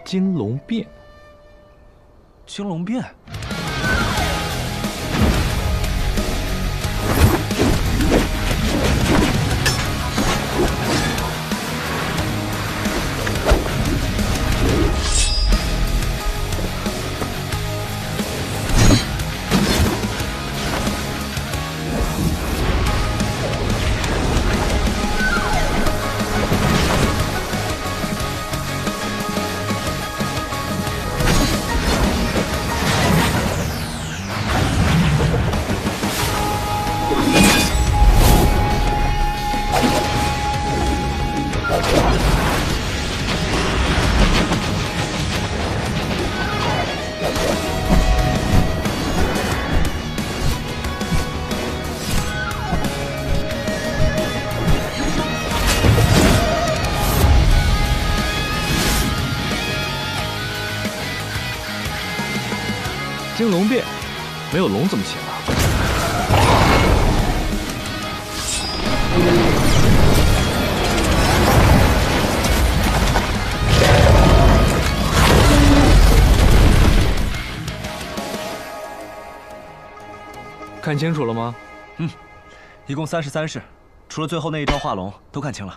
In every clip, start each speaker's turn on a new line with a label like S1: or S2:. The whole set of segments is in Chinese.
S1: 金龙变。
S2: 金龙变。
S1: 金龙变，没有龙怎么行啊？看清楚了吗？
S2: 嗯，一共33式，除了最后那一招化龙，都看清了。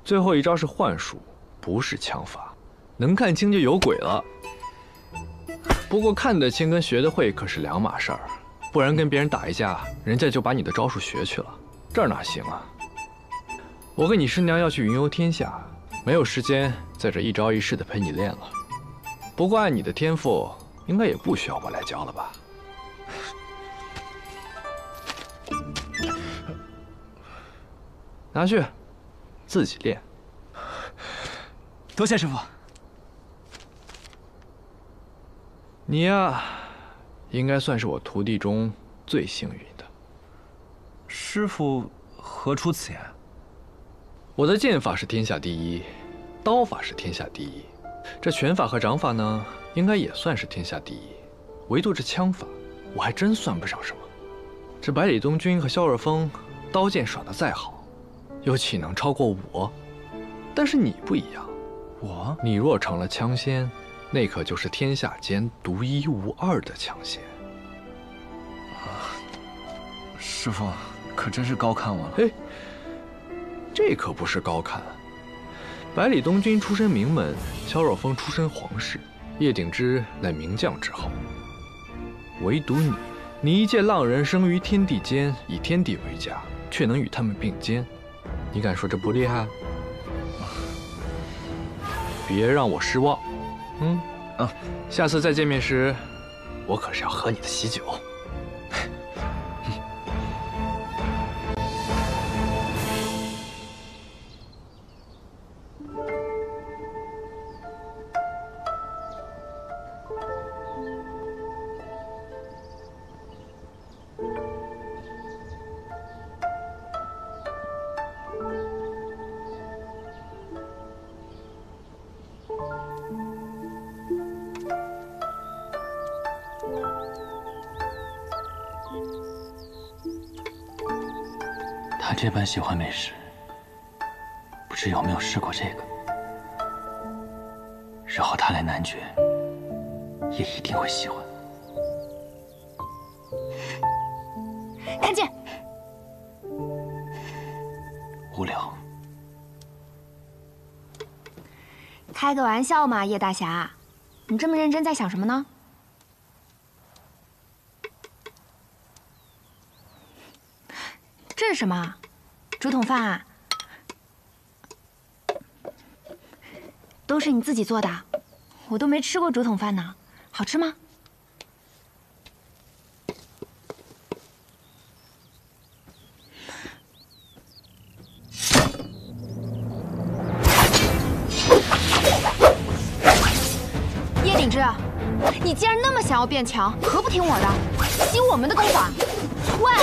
S1: 最后一招是幻术，不是枪法，能看清就有鬼了。 不过看得清跟学得会可是两码事儿，不然跟别人打一架，人家就把你的招数学去了，这哪行啊？我跟你师娘要去云游天下，没有时间在这一招一式的陪你练了。不过按你的天赋，应该也不需要我来教了吧？拿去，自己练。
S2: 多谢师傅。
S1: 你呀，应该算是我徒弟中最幸运的。
S2: 师傅何出此言？
S1: 我的剑法是天下第一，刀法是天下第一，这拳法和掌法呢，应该也算是天下第一。唯独这枪法，我还真算不上什么。这百里东君和萧若风，刀剑耍得再好，又岂能超过我？但是你不一样，你若成了枪仙。 那可就是天下间独一无二的枪仙。
S2: 师傅可真是高看我了。
S1: 嘿，这可不是高看。百里东君出身名门，萧若风出身皇室，叶鼎之乃名将之后。唯独你一介浪人，生于天地间，以天地为家，却能与他们并肩。你敢说这不厉害？别让我失望。 下次再见面时，我可是要喝你的喜酒。
S3: 他这般喜欢美食，不知有没有试过这个？日后他来男爵，也一定会喜欢。
S4: 看见。
S3: 无聊。
S4: 开个玩笑嘛，叶大侠，你这么认真在想什么呢？ 这是什么？竹筒饭啊？都是你自己做的，我都没吃过竹筒饭呢，好吃吗？叶鼎之，你既然那么想要变强，何不听我的，习我们的功法？喂！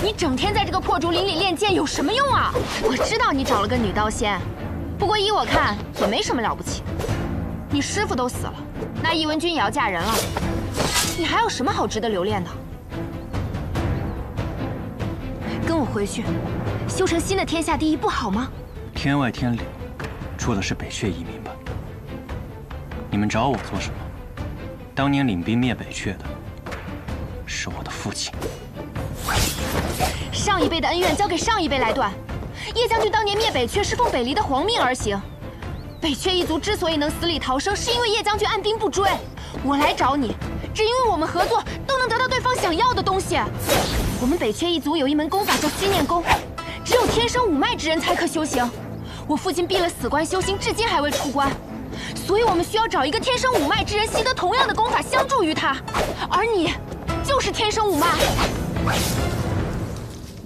S4: 你整天在这个破竹林里练剑有什么用啊？我知道你找了个女刀仙，不过依我看也没什么了不起。你师傅都死了，那易文君也要嫁人了，你还有什么好值得留恋的？跟我回去，修成新的天下第一不好吗？
S3: 天外天里，住的是北阙移民吧？你们找我做什么？当年领兵灭北阙的是我的父亲。
S4: 上一辈的恩怨交给上一辈来断。叶将军当年灭北阙是奉北离的皇命而行。北阙一族之所以能死里逃生，是因为叶将军按兵不追。我来找你，只因为我们合作都能得到对方想要的东西。我们北阙一族有一门功法叫虚念功，只有天生五脉之人才可修行。我父亲闭了死关修行，至今还未出关，所以我们需要找一个天生五脉之人，习得同样的功法相助于他。而你，就是天生五脉。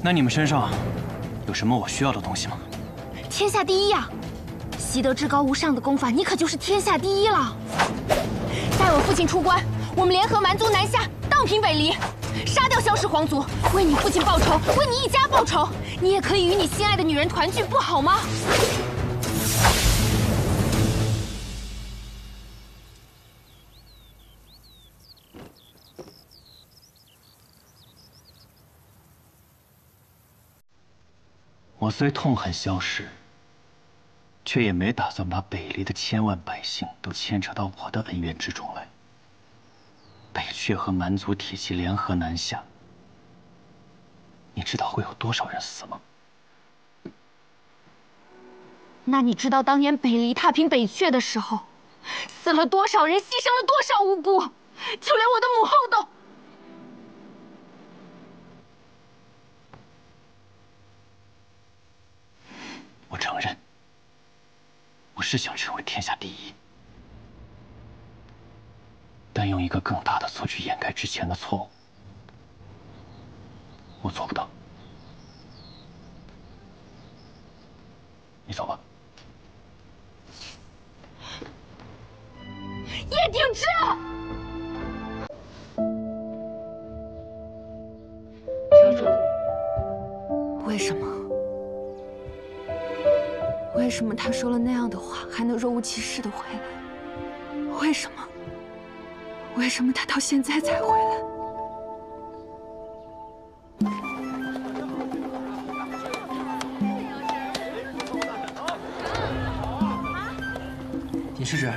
S3: 那你们身上有什么我需要的东西吗？
S4: 天下第一呀！习得至高无上的功法，你可就是天下第一了。待我父亲出关，我们联合蛮族南下，荡平北离，杀掉萧氏皇族，为你父亲报仇，为你一家报仇。你也可以与你心爱的女人团聚，不好吗？
S3: 我虽痛恨萧氏，却也没打算把北离的千万百姓都牵扯到我的恩怨之中来。北阙和蛮族体系联合南下，你知道会有多少人死吗？
S4: 那你知道当年北离踏平北阙的时候，死了多少人，牺牲了多少无辜，就连我的母后都……
S3: 我承认，我是想成为天下第一，但用一个更大的错去掩盖之前的错误，我做不到。你走吧。
S4: 叶挺之，为什么？为什么他说了那样的话，还能若无其事的回来？为什么？为什么他到现在才回来？
S5: 尹世侄，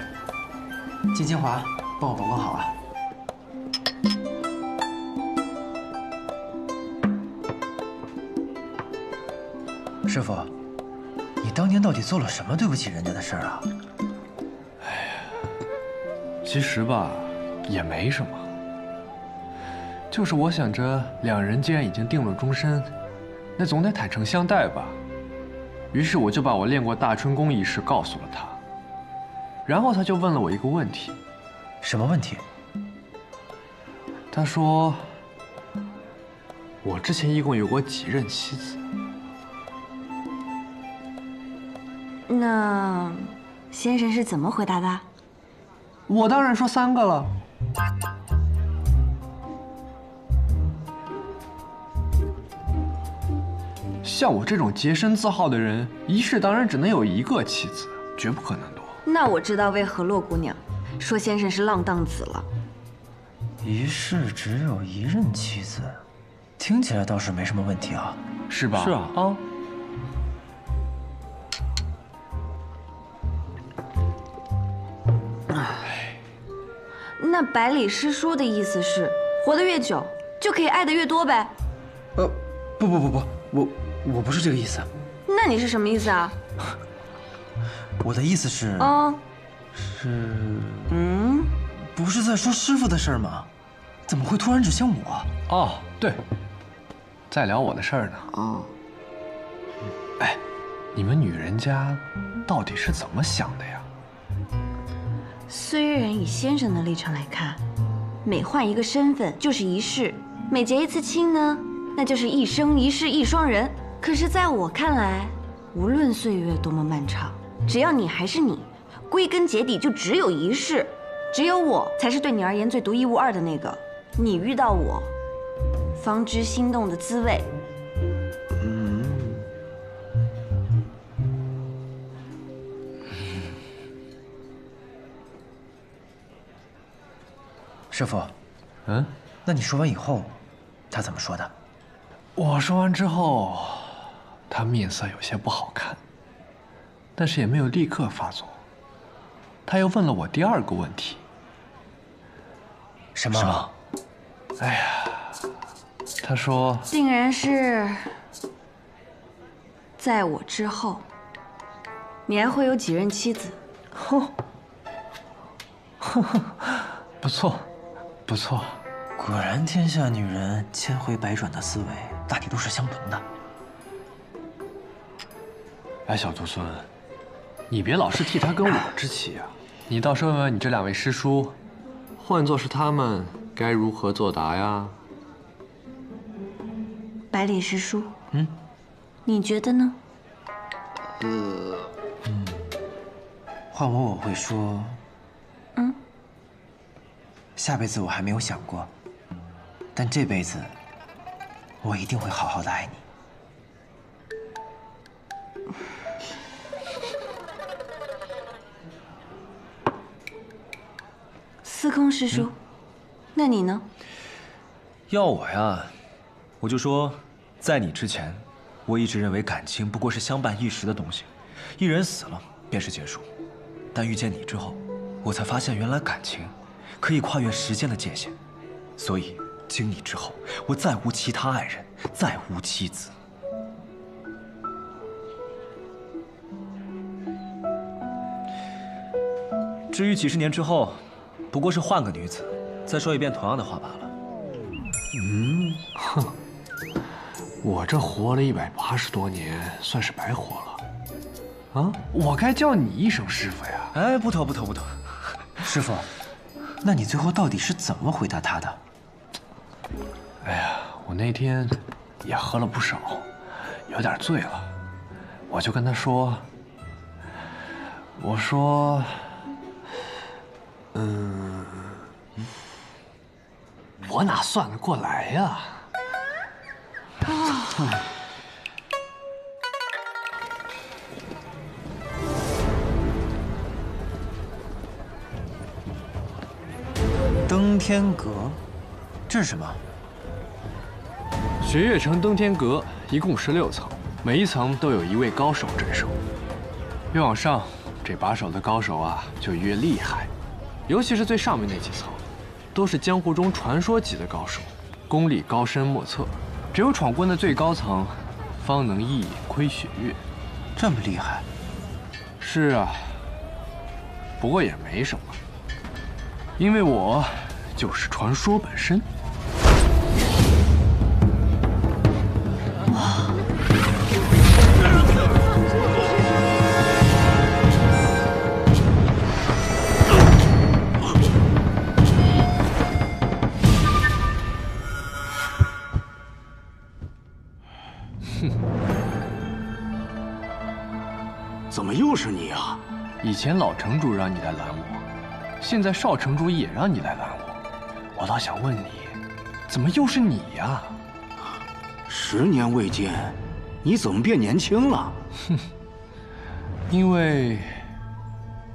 S5: 金清华，帮我保管好啊。师傅，你当年到底做了什么对不起人家的事儿啊？
S1: 其实吧，也没什么，就是我想着两人既然已经定了终身，那总得坦诚相待吧。于是我就把我练过大春宫一事告诉了他，然后他就问了我一个问题。
S5: 什么问题？
S1: 他说，我之前一共有过几任妻子？
S6: 那先生是怎么回答的？
S1: 我当然说3个了。像我这种洁身自好的人，一世当然只能有1个妻子，绝不可能多。
S6: 那我知道为何洛姑娘说先生是浪荡子了。
S5: 一世只有1任妻子，听起来倒是没什么问题啊，
S1: 是吧？
S3: 是啊。
S1: 啊。
S6: 那百里师叔的意思是，活得越久就可以爱得越多呗？
S5: 不，我不是这个意思。
S6: 那你是什么意思啊？
S5: 我的意思是，不是在说师傅的事儿吗？怎么会突然指向我？
S1: 哦，对，在聊我的事儿呢。
S6: 哦，
S1: 哎，你们女人家到底是怎么想的呀？
S6: 虽然以先生的立场来看，每换一个身份就是一世，每结一次亲呢，那就是一生一世一双人。可是在我看来，无论岁月多么漫长，只要你还是你，归根结底就只有一世，只有我才是对你而言最独一无二的那个。你遇到我，方知心动的滋味。
S5: 师傅，那你说完以后，他怎么说的？
S1: 我说完之后，他面色有些不好看，但是也没有立刻发作。他又问了我第二个问题。
S5: 什么？
S1: 哎呀，他说，
S6: 定然是在我之后，你还会有几任妻子？
S1: 不错，不错。
S5: 果然，天下女人千回百转的思维，大体都是相同的。
S1: 哎，小徒孙，你别老是替他跟我置气啊！你倒是问问你这2位师叔，换作是他们，该如何作答呀？
S6: 百里师叔，你觉得呢？
S5: 换我会说，下辈子我还没有想过，但这辈子我一定会好好的爱你。
S6: 司空师叔，那你呢？
S2: 要我呀，我就说，在你之前，我一直认为感情不过是相伴一时的东西，一人死了便是结束。但遇见你之后，我才发现原来感情可以跨越时间的界限。所以经你之后，我再无其他爱人，再无妻子。至于几十年之后，不过是换个女子，再说一遍同样的话罢了。
S1: 我这活了180多年，算是白活了。啊，我该叫你一声师傅呀！
S2: 哎，不妥。
S5: 师傅，那你最后到底是怎么回答他的？
S1: 哎呀，我那天也喝了不少，有点醉了，我就跟他说，我说，我哪算得过来呀？
S5: 登天阁，这是什么？
S1: 雪月城登天阁一共16层，每一层都有1位高手镇守。越往上，这把守的高手啊就越厉害，尤其是最上面那几层，都是江湖中传说级的高手，功力高深莫测。只有闯关的最高层，方能一眼窥雪月。
S5: 这么厉害？
S1: 是啊，不过也没什么，因为我就是传说本身。
S7: 怎么又是你啊？
S1: 以前老城主让你来拦我，现在少城主也让你来拦我，我倒想问你，怎么又是你呀
S7: 10年未见，你怎么变年轻了？
S1: 因为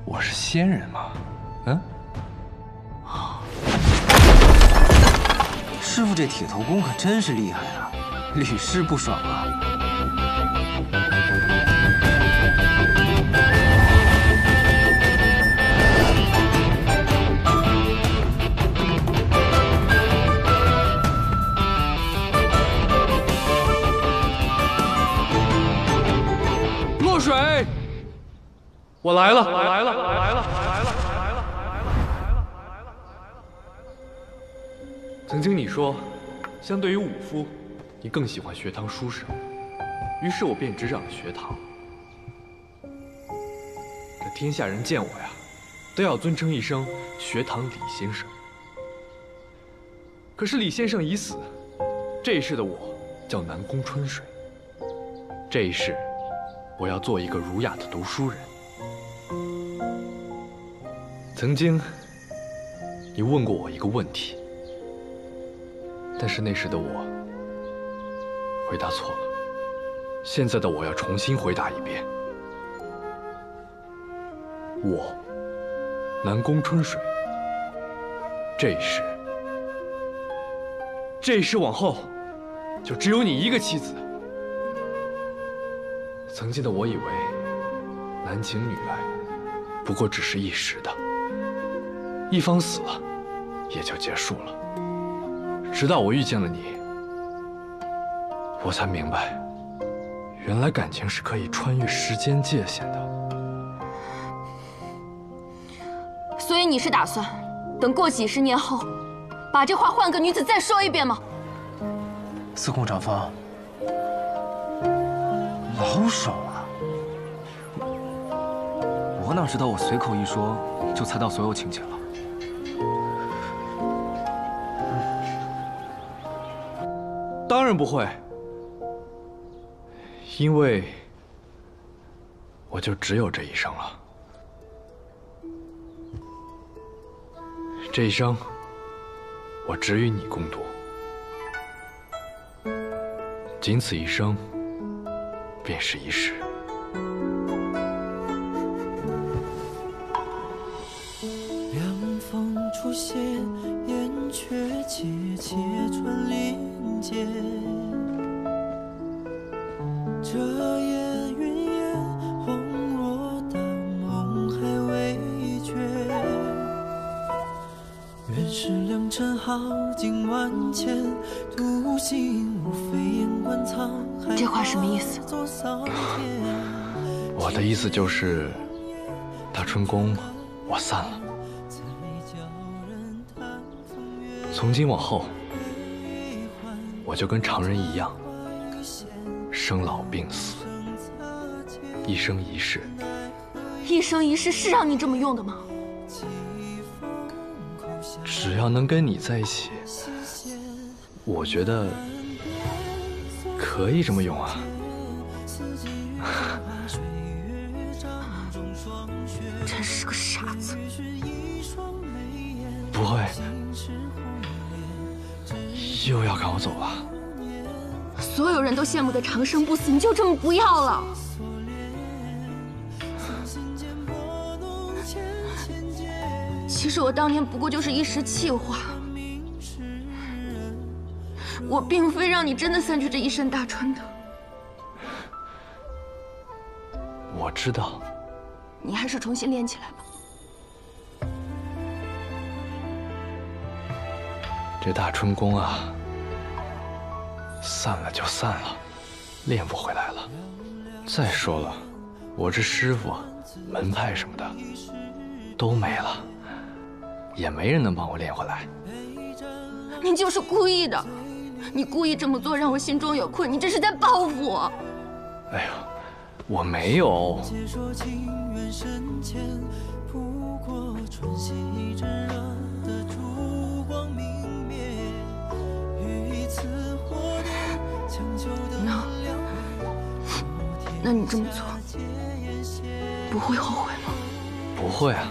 S1: 我是仙人嘛。
S5: 师傅这铁头功可真是厉害啊，屡试不爽啊！
S1: 落水！我来了！曾经你说，相对于武夫，你更喜欢学堂书生，于是我便执掌了学堂。这天下人见我呀，都要尊称一声学堂李先生。可是李先生已死，这一世的我叫南宫春水，这一世我要做一个儒雅的读书人。曾经，你问过我一个问题，但是那时的我回答错了。现在的我要重新回答一遍。我，南宫春水，这一世往后，就只有你一个妻子。曾经的我以为，男请女来，不过只是一时的。一方死了，也就结束了。直到我遇见了你，我才明白，原来感情是可以穿越时间界限的。
S4: 所以你是打算等过几十年后，把这话换个女子再说一遍吗？
S5: 司空长风，老手啊！
S2: 我哪知道我随口一说就猜到所有情节了。
S1: 当然不会，因为我就只有这一生了。这一生，我只与你共度，仅此一生，便是一世。
S8: 凉风出现，燕雀切切穿林间。这夜云烟，恍若大梦还未觉。原是良辰好景万千，独行无非眼观沧海。
S4: 这话什么意思？
S1: 我的意思就是，大春宫，我散了。从今往后，我就跟常人一样，生老病死，一生一世。
S4: 一生一世是让你这么用的吗？
S1: 只要能跟你在一起，我觉得可以这么用啊。
S4: 真是个傻子。
S1: 不会，又要赶我走了？
S4: 所有人都羡慕的长生不死，你就这么不要了？其实我当年不过就是一时气话，我并非让你真的散去这一身大春的。
S1: 我知道。
S4: 你还是重新练起来吧。
S1: 这大春宫啊，散了就散了，练不回来了。再说了，我这师傅、门派什么的都没了，也没人能帮我练回来。
S4: 你就是故意的，你故意这么做让我心中有愧，你这是在报复我。
S1: 哎呦，我没有。
S4: 那你这么做不会后悔吗？
S1: 不会啊。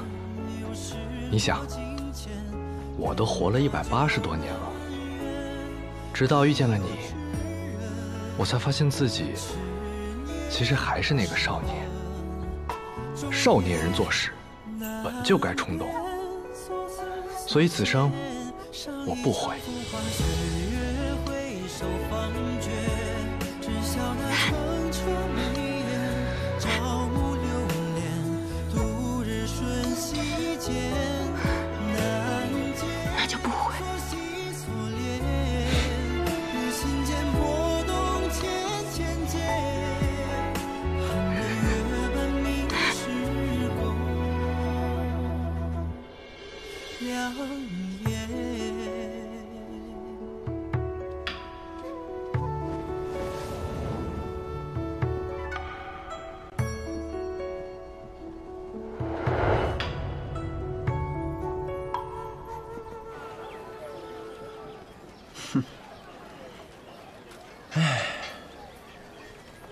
S1: 你想，我都活了180多年了，直到遇见了你，我才发现自己其实还是那个少年。少年人做事本就该冲动，所以此生我不悔。
S4: 那就不悔。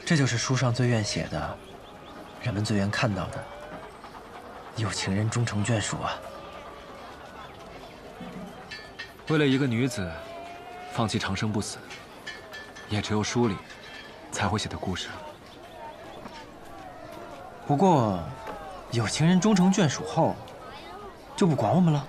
S5: 这就是书上最愿写的，人们最愿看到的。有情人终成眷属啊！
S2: 为了一个女子，放弃长生不死，也只有书里才会写的故事。
S5: 不过，有情人终成眷属后，就不管我们了。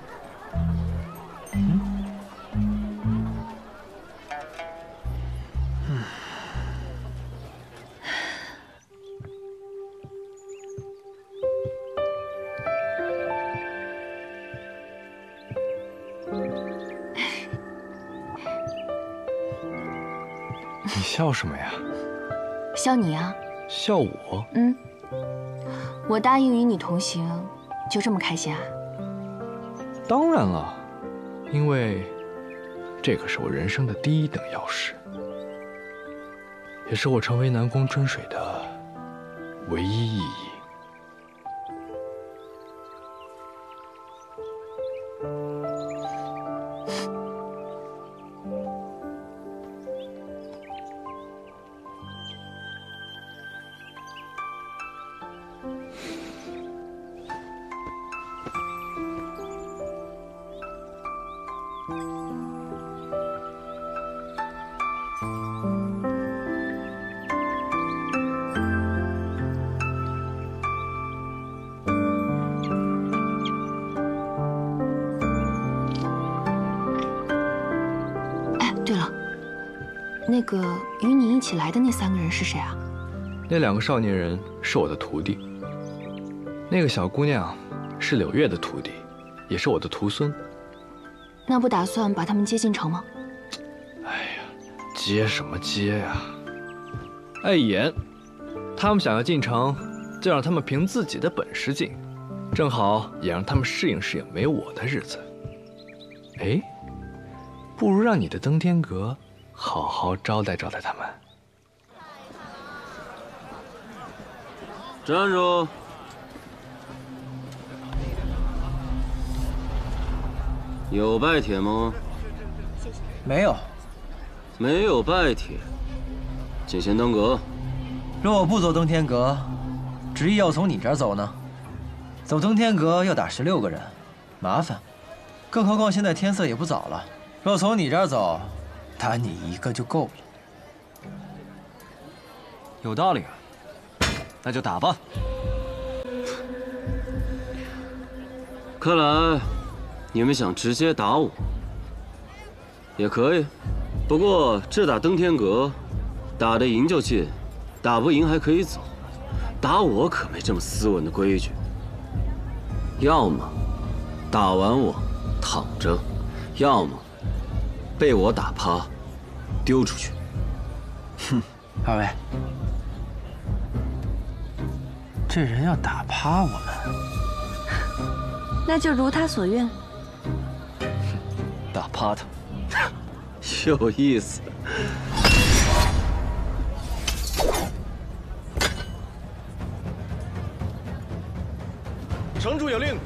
S1: 你笑什么呀？
S4: 笑你啊。
S1: 笑我？
S4: 我答应与你同行，就这么开心啊？
S1: 当然了，因为这个是我人生的第一等钥匙，也是我成为南宫春水的唯一意义。
S4: 那个与你一起来的那3个人是谁啊？
S1: 那2个少年人是我的徒弟，那个小姑娘是柳月的徒弟，也是我的徒孙。
S4: 那不打算把他们接进城吗？
S1: 哎呀，接什么接呀？碍眼，他们想要进城，就让他们凭自己的本事进，正好也让他们适应适应没有我的日子。哎，不如让你的登天阁好好招待招待他们。
S9: 站住！有拜帖吗？
S5: 没有。
S9: 没有拜帖，进仙登阁。
S5: 若我不走登天阁，执意要从你这儿走呢？走登天阁要打16个人，麻烦。更何况现在天色也不早了，若从你这儿走，打你1个就够了。
S2: 有道理啊，那就打吧。
S9: 看来你们想直接打我，也可以。不过这打登天阁，打得赢就进，打不赢还可以走。打我可没这么斯文的规矩。要么打完我躺着，要么被我打趴，丢出去。
S5: 哼，2位，这人要打趴我们，
S6: 那就如他所愿。
S2: 打趴他，
S9: 有意思。
S10: 城主有令！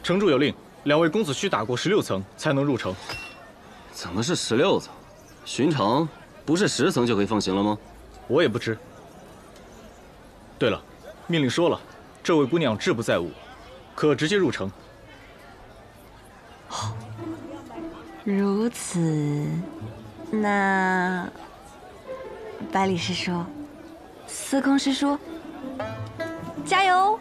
S10: 城主有令，2位公子需打过16层才能入城。
S9: 怎么是16层？寻常不是10层就可以放行了吗？
S10: 我也不知。对了，命令说了，这位姑娘志不在吾，可直接入城。
S6: 如此，那百里师叔、司空师叔，加油！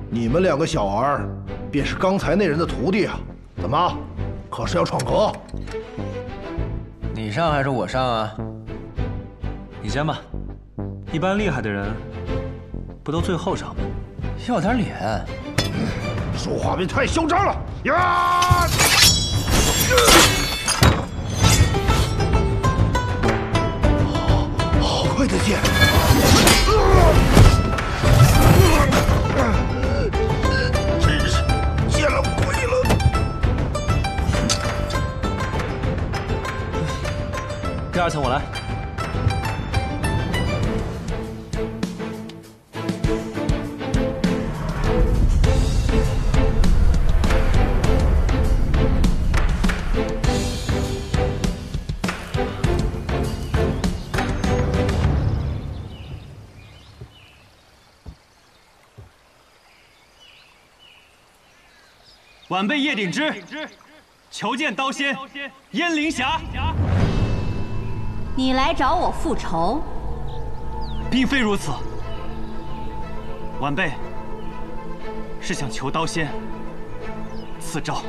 S11: 你们2个小儿，便是刚才那人的徒弟啊？怎么，可是要闯阁？
S5: 你上还是我上啊？
S2: 你先吧。一般厉害的人，不都最后上吗？
S5: 要点脸，
S11: 说话别太嚣张了呀！好快的剑！真是见了鬼了！
S2: 第2层我来。
S12: 晚辈叶鼎之，求见刀仙燕凌霞。
S13: 你来找我复仇？
S12: 并非如此，晚辈
S3: 是想求刀仙赐诏。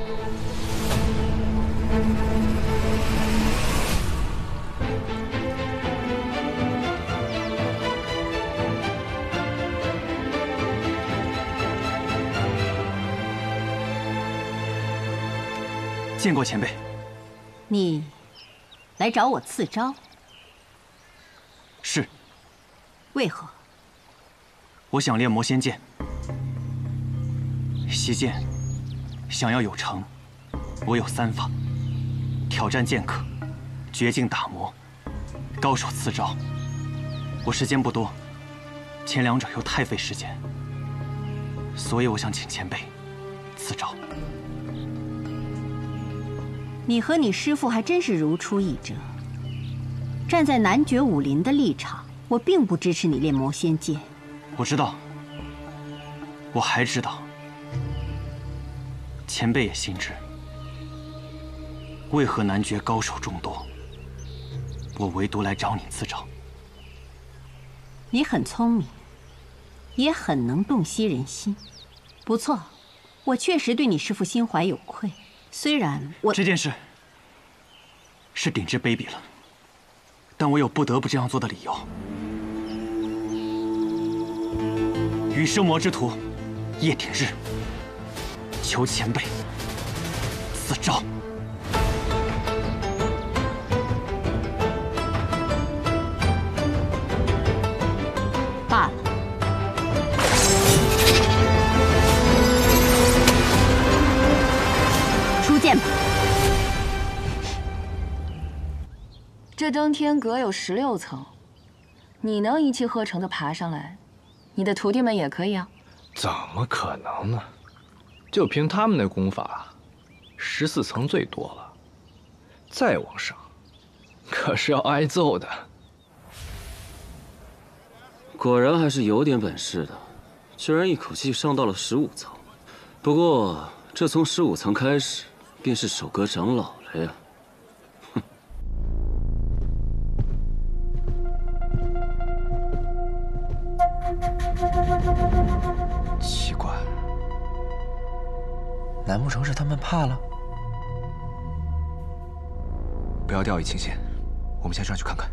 S3: 见过前辈。
S13: 你来找我赐诏？
S3: 是。
S13: 为何？
S3: 我想练魔仙剑。习剑想要有成，我有3法：挑战剑客、绝境打磨、高手赐诏。我时间不多，前2者又太费时间，所以我想请前辈赐诏。
S13: 你和你师父还真是如出一辙。站在男爵武林的立场，我并不支持你练魔仙剑。
S3: 我知道，我还知道，前辈也心知。为何男爵高手众多，我唯独来找你赐诏？
S13: 你很聪明，也很能洞悉人心，不错。我确实对你师父心怀有愧。虽然
S3: 这件事是顶之卑鄙了，但我有不得不这样做的理由。羽生魔之徒叶挺日，求前辈赐诏。
S13: 罢了。出剑吧。
S4: 这登天阁有16层，你能一气呵成地爬上来，你的徒弟们也可以啊。
S1: 怎么可能呢？就凭他们那功法，14层最多了，再往上，可是要挨揍的。
S9: 果然还是有点本事的，居然一口气上到了15层。不过，这从15层开始，便是守阁长老了呀。哼。
S5: 奇怪，难不成是他们怕了？
S2: 不要掉以轻心，我们先上去看看。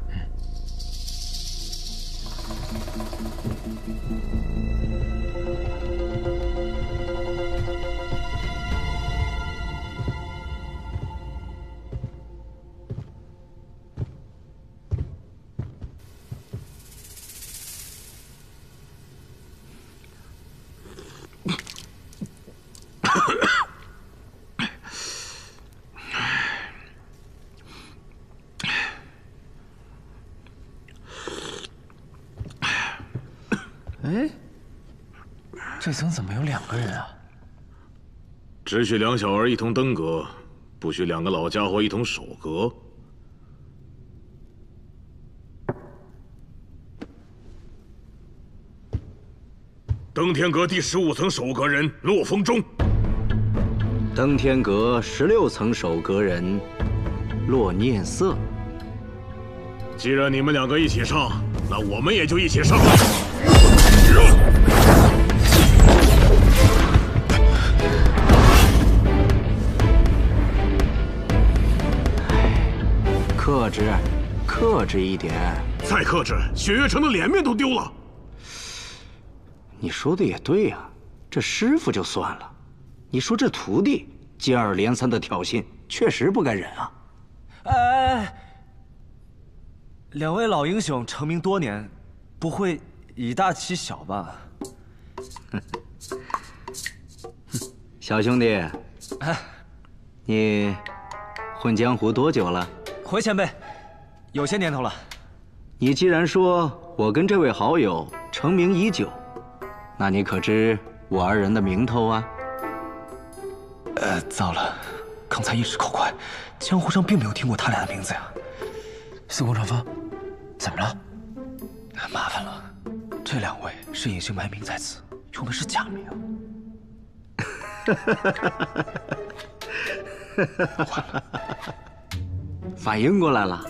S5: 哎，这层怎么有2个人啊？
S14: 只许2小儿一同登阁，不许2个老家伙一同守阁。登天阁第15层守阁人骆风中。
S7: 登天阁16层守阁人骆念瑟。
S14: 既然你们2个一起上，那我们也就一起上。
S7: 克制，克制一点。
S14: 再克制，雪月城的脸面都丢了。
S7: 你说的也对呀，这师傅就算了，你说这徒弟接二连三的挑衅，确实不该忍啊。
S2: 哎，2位老英雄成名多年，不会以大欺小吧？
S7: 小兄弟，你混江湖多久了？
S2: 回前辈，有些年头了。
S7: 你既然说我跟这位好友成名已久，那你可知我2人的名头啊？
S2: 糟了，刚才一时口快，江湖上并没有听过他俩的名字呀。司空传风，怎么了？麻烦了，这2位是隐姓埋名在此，用的是假名。
S7: 完了，反应过来了。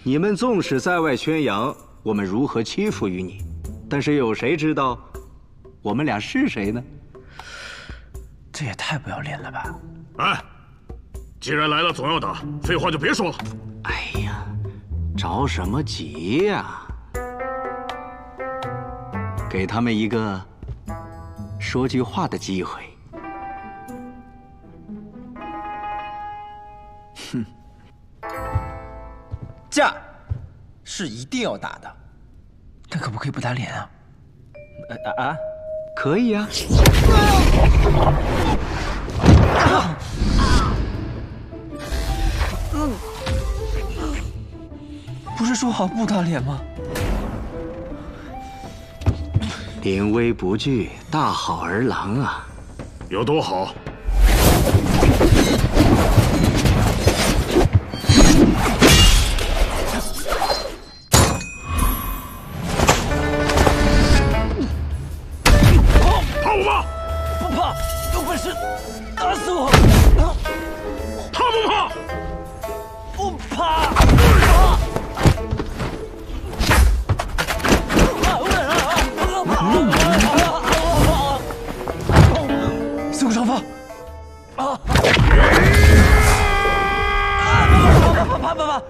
S7: 你们纵使在外宣扬我们如何欺负于你，但是有谁知道我们俩是谁呢？
S2: 这也太不要脸了吧！
S14: 哎，既然来了，总要打，废话就别说了。
S7: 哎呀，着什么急呀？给他们一个说句话的机会。
S5: 哼，架是一定要打的，但可不可以不打脸啊？
S7: 可以啊。
S5: 不是说好不打脸吗？
S7: 临危不惧，大好儿郎啊！
S14: 有多好？怕我吗？
S8: 不怕，有本事打死我！
S14: 怕不怕？
S8: 不怕。
S5: 四顾上方！啊！怕！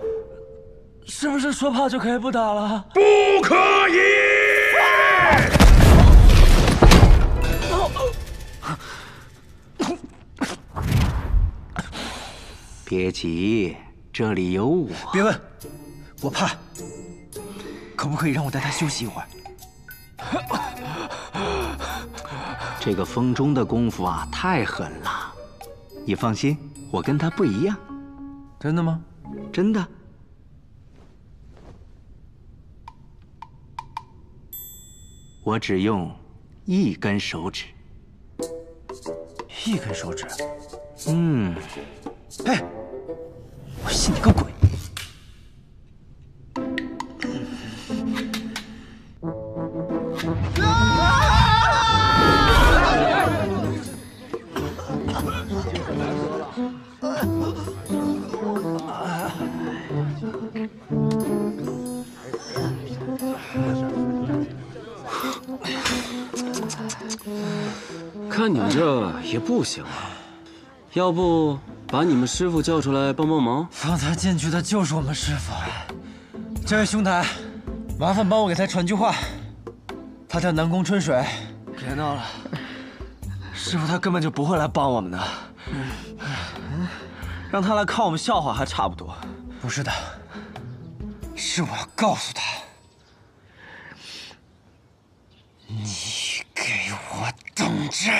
S5: 是不是说怕就可以不打了？
S14: 不可以！
S7: 别急，这里有我。
S5: 别问，我怕。可不可以让我带他休息一会儿？
S7: 这个风中的功夫啊，太狠了。你放心，我跟他不一样。
S5: 真的吗？
S7: 真的。我只用一根手指。
S5: 一根手指？
S7: 哎，
S5: 我信你个鬼！
S9: 看你们这也不行啊，要不把你们师傅叫出来帮帮忙？
S5: 放他进去的就是我们师傅。这位兄台，麻烦帮我给他传句话。他叫南宫春水。
S2: 别闹了，师傅他根本就不会来帮我们的，让他来看我们笑话还差不多。
S5: 不是的，是我要告诉他，你给我等着！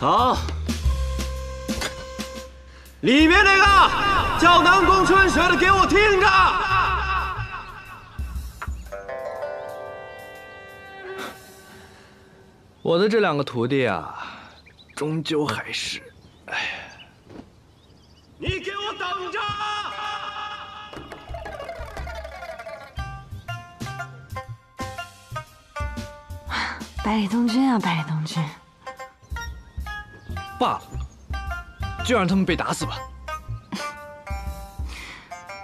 S9: 好，里面那个叫南宫春水的，给我听着！
S1: 我的这两个徒弟啊，终究还是，
S9: 你给我等着！
S6: 百里东君啊，百里东君，
S1: 罢了，就让他们被打死吧。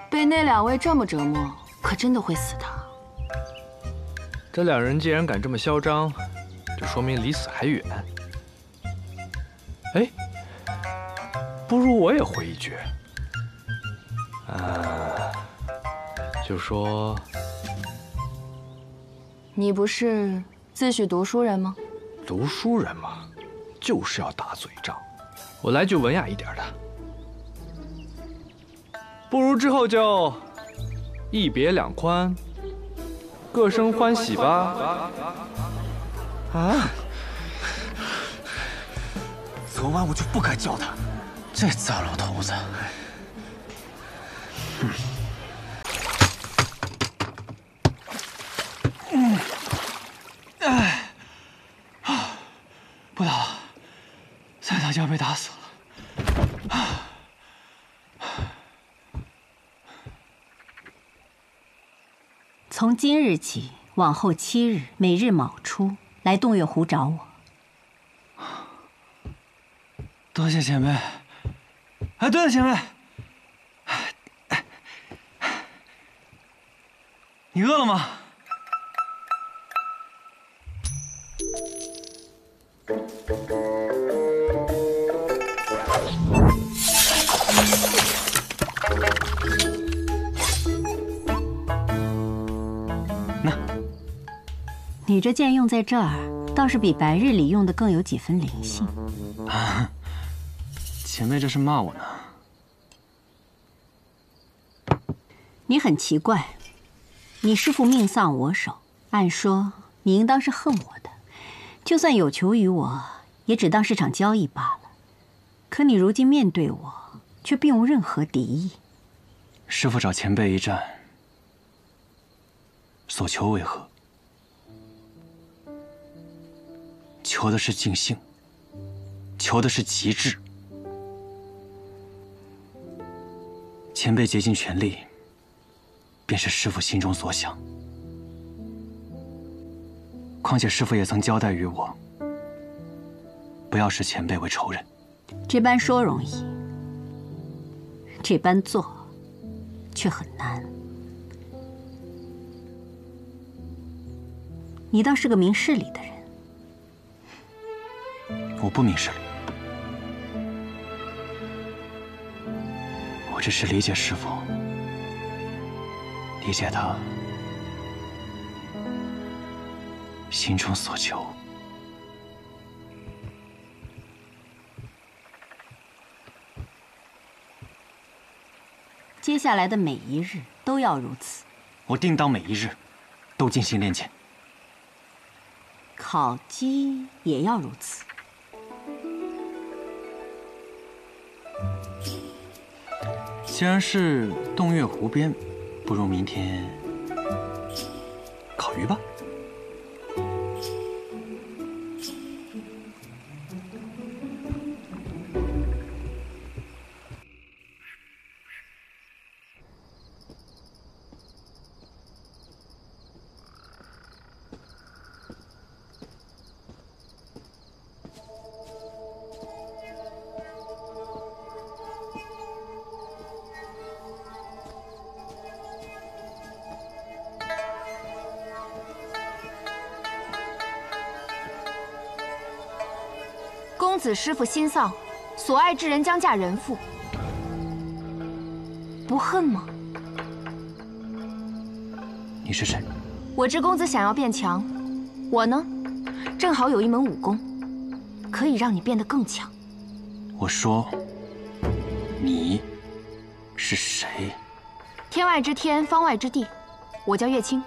S4: 被那两位这么折磨，可真的会死的。
S1: 这两人既然敢这么嚣张，就说明离死还远。哎，不如我也回一句，就说
S4: 你不是自诩读书人吗？
S1: 读书人嘛，就是要打嘴仗。我来句文雅一点的，不如之后就一别两宽，各生欢喜吧。
S2: 啊！昨晚我就不该叫他，
S5: 这糟老头子。不打了，再打就要被打死了。
S13: 从今日起，往后7日，每日卯初来洞月湖找我。
S5: 多谢前辈。哎，对了，前辈，你饿了吗？
S13: 你这剑用在这儿，倒是比白日里用的更有几分灵性。
S3: 啊，前辈这是骂我呢。
S13: 你很奇怪，你师父命丧我手，按说你应当是恨我的，就算有求于我，也只当是场交易罢了。可你如今面对我，却并无任何敌意。
S3: 师父找前辈一战，所求为何？求的是尽兴，求的是极致。前辈竭尽全力，便是师父心中所想。况且师父也曾交代于我，不要视前辈为仇人。
S13: 这般说容易，这般做却很难。你倒是个明事理的人。
S3: 我不明事理，我只是理解师父，理解他心中所求。
S13: 接下来的每一日都要如此。
S3: 我定当每一日都进行练剑。
S13: 考绩也要如此。
S3: 既然是洞月湖边，不如明天烤鱼吧。
S4: 公子师父心丧，所爱之人将嫁人妇，不恨吗？
S3: 你是谁？
S4: 我知公子想要变强，我呢，正好有一门武功，可以让你变得更强。
S3: 我说，你是谁？
S4: 天外之天，方外之地，我叫月清。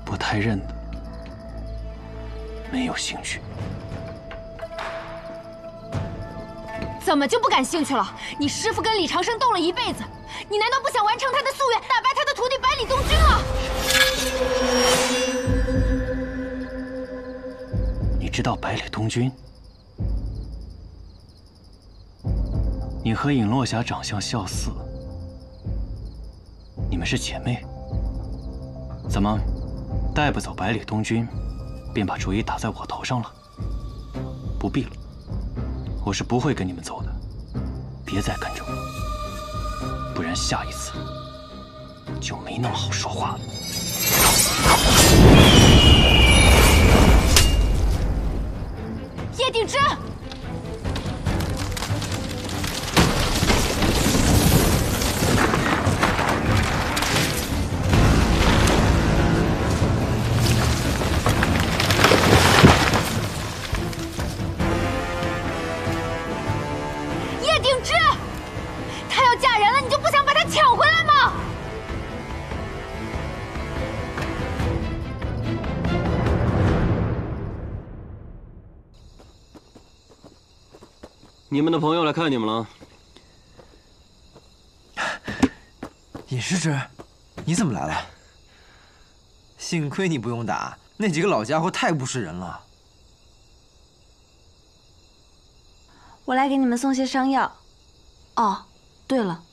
S3: 不太认得，没有兴趣。
S4: 怎么就不感兴趣了？你师父跟李长生斗了一辈子，你难道不想完成他的夙愿，打败他的徒弟百里东君
S3: 了？你知道百里东君？你和尹落霞长相相似，你们是姐妹？怎么带不走百里东君，便把主意打在我头上了？不必了，我是不会跟你们走的，别再跟着我，不然下一次就没那么好说话了。
S4: 叶鼎之，叶鼎之，她要嫁人了，你就不想把她抢回来吗？
S9: 你们的朋友来看你们了。
S5: 尹师之，你怎么来了？幸亏你不用打，那几个老家伙太不是人了。
S6: 我来给你们送些伤药。哦，对了，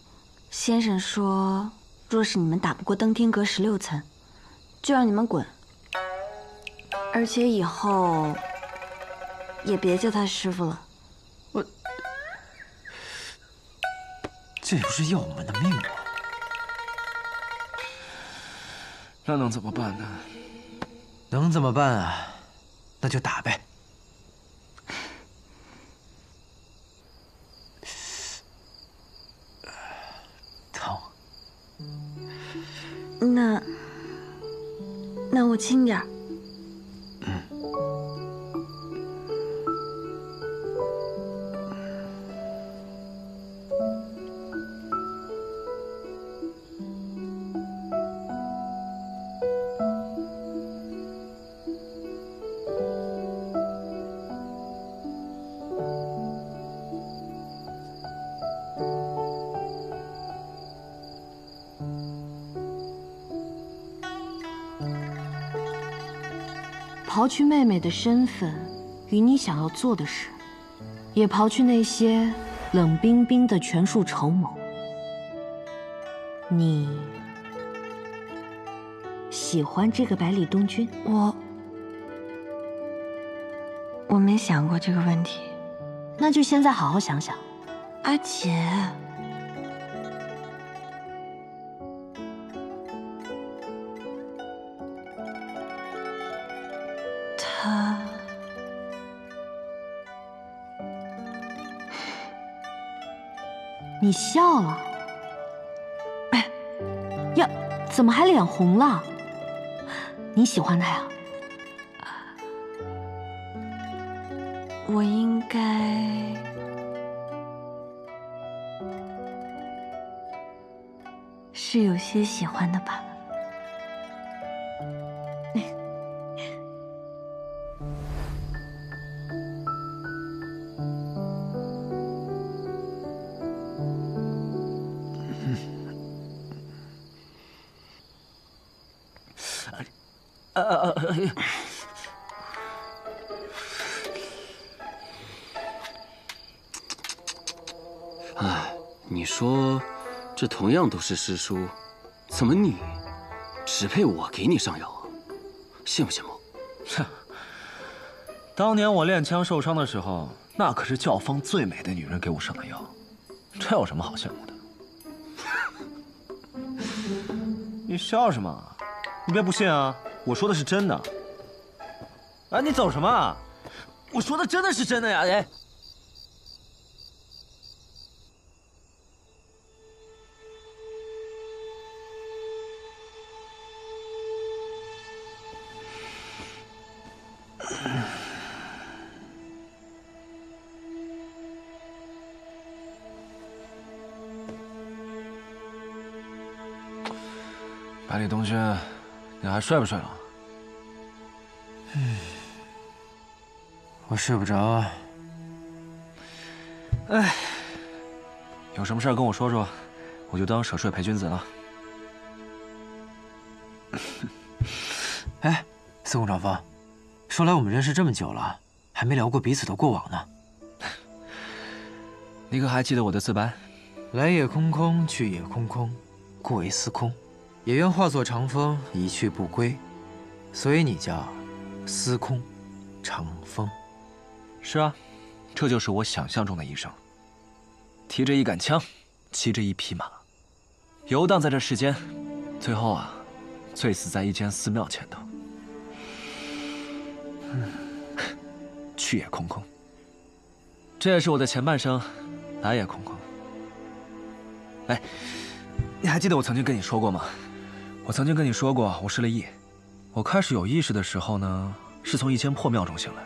S6: 先生说，若是你们打不过登天阁16层，就让你们滚。而且以后也别叫他师傅了。
S5: 这不是要我们的命吗？
S2: 那能怎么办呢？
S5: 能怎么办啊？那就打呗。
S6: 那我轻点儿。
S4: 刨去妹妹的身份与你想要做的事，也刨去那些冷冰冰的权术筹谋，你喜欢这个百里东君？
S6: 我没想过这个问题。
S4: 那就现在好好想想。
S6: 阿姐，他
S4: 你笑了？哎呀，怎么还脸红了？你喜欢他呀？
S6: 我应该是有些喜欢的吧。
S9: 哎，你说，这同样都是师叔，怎么你只配我给你上药啊？羡慕羡慕？
S2: 哼，当年我练枪受伤的时候，那可是教坊最美的女人给我上的药，这有什么好羡慕的？你笑什么？你别不信啊！我说的是真的。哎，你走什么？我说的真的是真的呀！哎。百里东君，你还睡不睡了？
S5: 我睡不着啊。
S2: 哎，有什么事跟我说说，我就当舍睡陪君子了。
S5: 哎，司空长风，说来我们认识这么久了，还没聊过彼此的过往呢。
S2: 你可还记得我的自白？
S5: 来也空空，去也空空，故为司空。也愿化作长风，一去不归。所以你叫司空长风。
S2: 是啊，这就是我想象中的一生。提着一杆枪，骑着一匹马，游荡在这世间，最后啊，醉死在一间寺庙前头。去也空空。这也是我的前半生，来也空空。哎，你还记得我曾经跟你说过吗？我曾经跟你说过，我失了忆。我开始有意识的时候呢，是从一间破庙中醒来。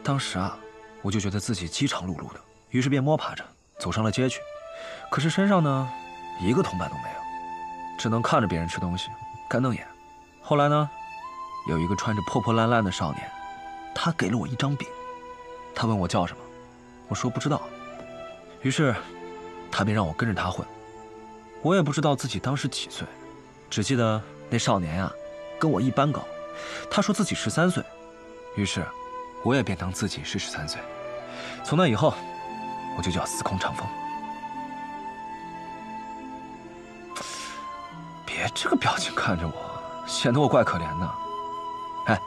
S2: 当时啊，我就觉得自己饥肠辘辘的，于是便摸爬着走上了街去。可是身上呢，一个同伴都没有，只能看着别人吃东西，干瞪眼。后来呢，有一个穿着破破烂烂的少年，他给了我一张饼。他问我叫什么，我说不知道。于是，他便让我跟着他混。我也不知道自己当时几岁。只记得那少年呀，跟我一般高，他说自己13岁，于是，我也便当自己是13岁。从那以后，我就叫司空长风。别这个表情看着我，显得我怪可怜的。哎，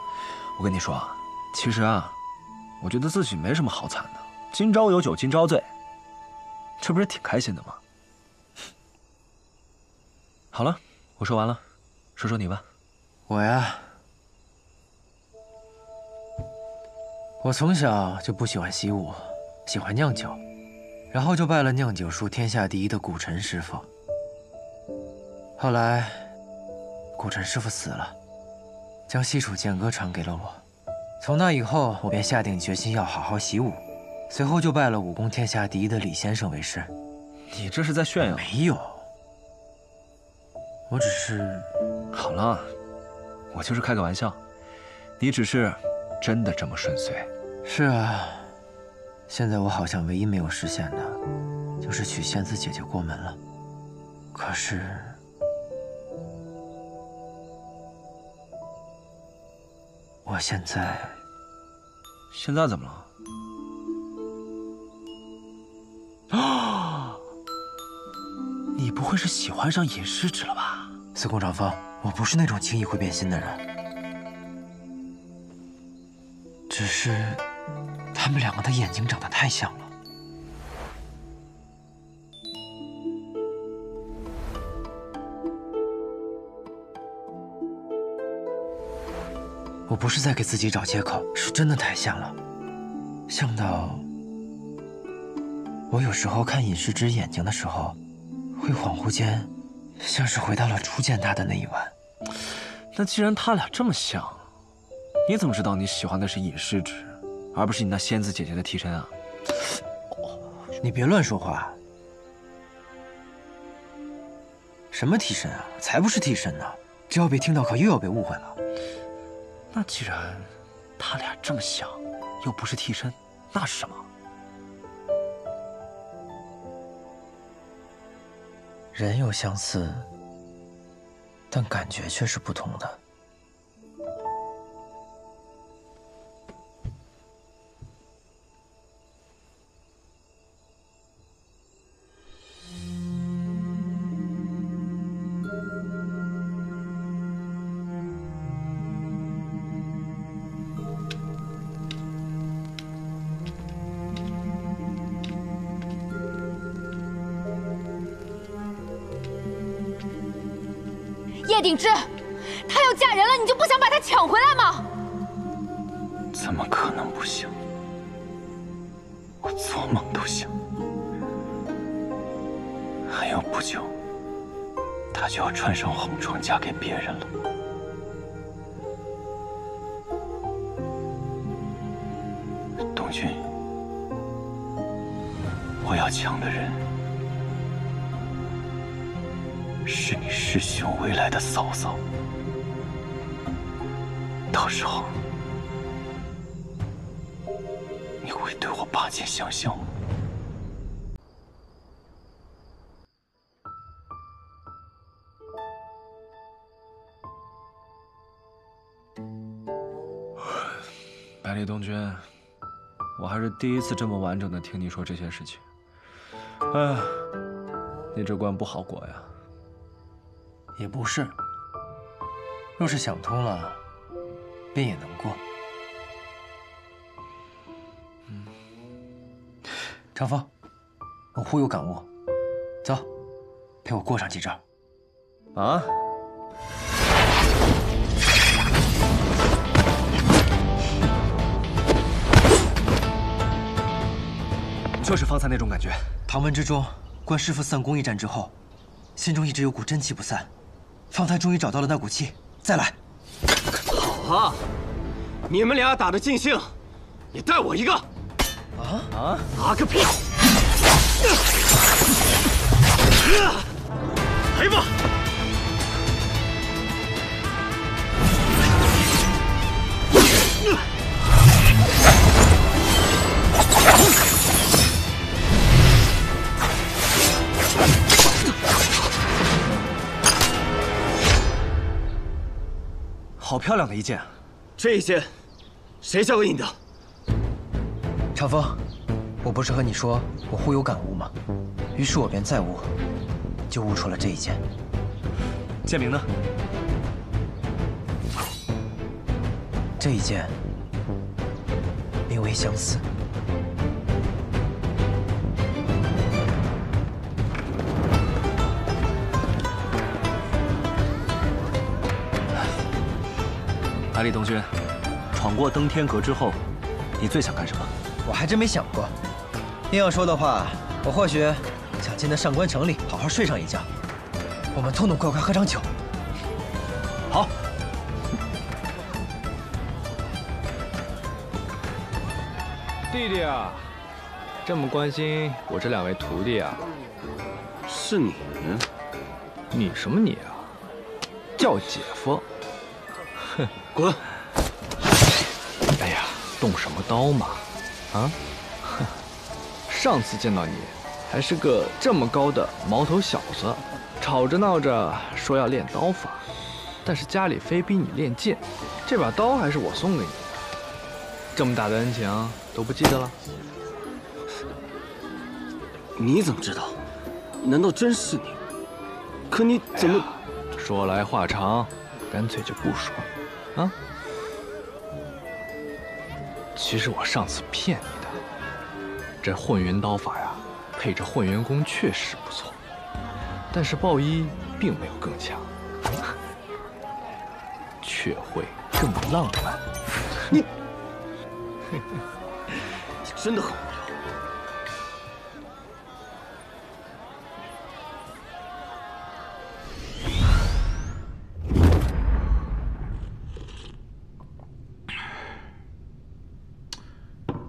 S2: 我跟你说啊，其实啊，我觉得自己没什么好惨的，今朝有酒今朝醉，这不是挺开心的吗？好了。我说完了，说说你吧。
S5: 我呀，我从小就不喜欢习武，喜欢酿酒，然后就拜了酿酒术天下第一的古尘师傅。后来，古镇师傅死了，将西楚剑歌传给了我。从那以后，我便下定决心要好好习武，随后就拜了武功天下第一的李先生为师。
S2: 你这是在炫耀？
S5: 没有，我只是……
S2: 好了，我就是开个玩笑。你只是真的这么顺遂？
S5: 是啊，现在我好像唯一没有实现的，就是娶仙子姐姐过门了。可是……我现在
S2: 怎么了？啊！你不会是喜欢上尹世之了吧？
S5: 司空长风，我不是那种轻易会变心的人，只是他们两个的眼睛长得太像了。我不是在给自己找借口，是真的太像了，像到我有时候看尹世之眼睛的时候，会恍惚间像是回到了初见他的那一晚。
S2: 那既然他俩这么像，你怎么知道你喜欢的是尹世之，而不是你那仙子姐姐的替身啊？
S5: 你别乱说话。什么替身啊？才不是替身呢！这要被听到，可又要被误会了。
S2: 那既然他俩这么像，又不是替身，那是什么？
S5: 人有相似，但感觉却是不同的。
S4: 叶鼎之，她要嫁人了，你就不想把她抢回来吗？
S3: 怎么可能不想？我做梦都想。还有不久，她就要穿上红妆嫁给别人了。东君，我要抢的人是你师兄未来的嫂嫂，到时候你会对我拔剑相向吗？
S2: 百里东君，我还是第一次这么完整的听你说这些事情。哎呀，你这关不好过呀。
S5: 也不是，若是想通了，便也能过。长风，我忽有感悟，走，陪我过上几招。
S2: 啊？就是方才那种感觉。
S5: 唐门之中，关师傅散功一战之后，心中一直有股真气不散。方才终于找到了那股气，再来。
S9: 好啊，你们俩打得尽兴，也带我一个。打个屁！来吧！
S2: 好漂亮的一剑，
S9: 这一剑谁教给你的？
S5: 长风，我不是和你说我忽有感悟吗？于是我便再悟，就悟出了这一剑。
S2: 剑名呢？
S5: 这一剑名为相思。
S2: 百里东君，闯过登天阁之后，你最想干什么？
S5: 我还真没想过。硬要说的话，我或许想进那上官城里好好睡上一觉。我们痛痛快快喝场酒。
S2: 好。
S1: 弟弟啊，这么关心我这2位徒弟啊？
S9: 是你？
S1: 你什么你啊？叫姐夫。哼，
S9: 滚！
S1: 哎呀，动什么刀嘛？啊？哼，上次见到你，还是个这么高的毛头小子，吵着闹着说要练刀法，但是家里非逼你练剑，这把刀还是我送给你的，这么大的恩情都不记得了？
S9: 你怎么知道？难道真是你？可你怎么……
S1: 说来话长，干脆就不说了啊。其实我上次骗你的，这混元刀法呀，配着混元功确实不错，但是鲍一并没有更强，却会更浪漫。
S9: 你真的很无聊。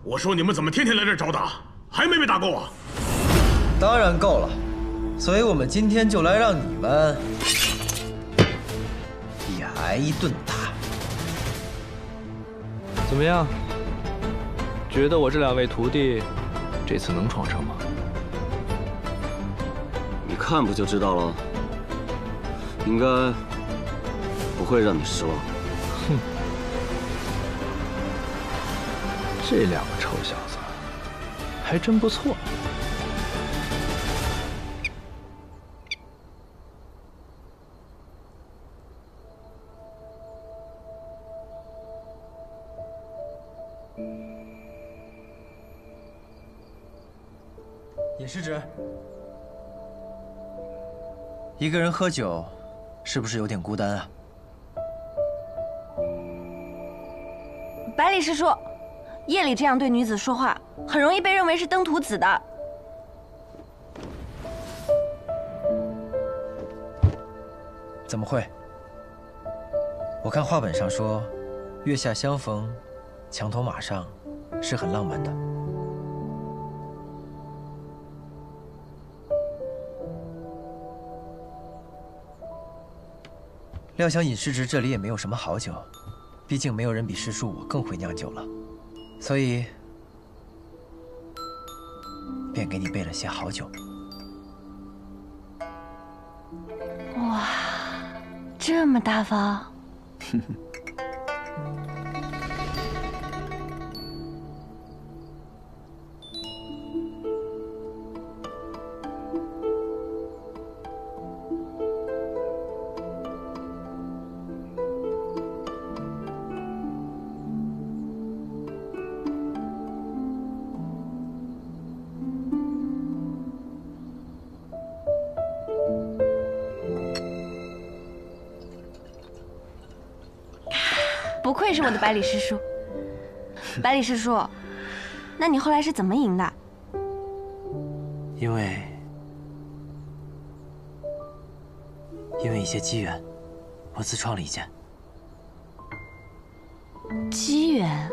S14: 我说你们怎么天天来这儿找打，还没被打够啊？
S5: 当然够了，所以我们今天就来让你们也挨一顿打。
S1: 怎么样？觉得我这2位徒弟这次能闯城吗？
S9: 你看不就知道了？应该不会让你失望。
S1: 哼，这2个臭小子还真不错。
S5: 尹师侄，一个人喝酒，是不是有点孤单啊？
S6: 百里师叔，夜里这样对女子说话，很容易被认为是登徒子的。
S5: 怎么会？我看话本上说，月下相逢，墙头马上，是很浪漫的。料想尹师侄这里也没有什么好酒，毕竟没有人比师叔我更会酿酒了，所以便给你备了些好酒。
S6: 哇，这么大方！不愧是我的百里师叔。百里师叔，那你后来是怎么赢的？
S3: 因为一些机缘，我自创了一剑。
S6: 机缘？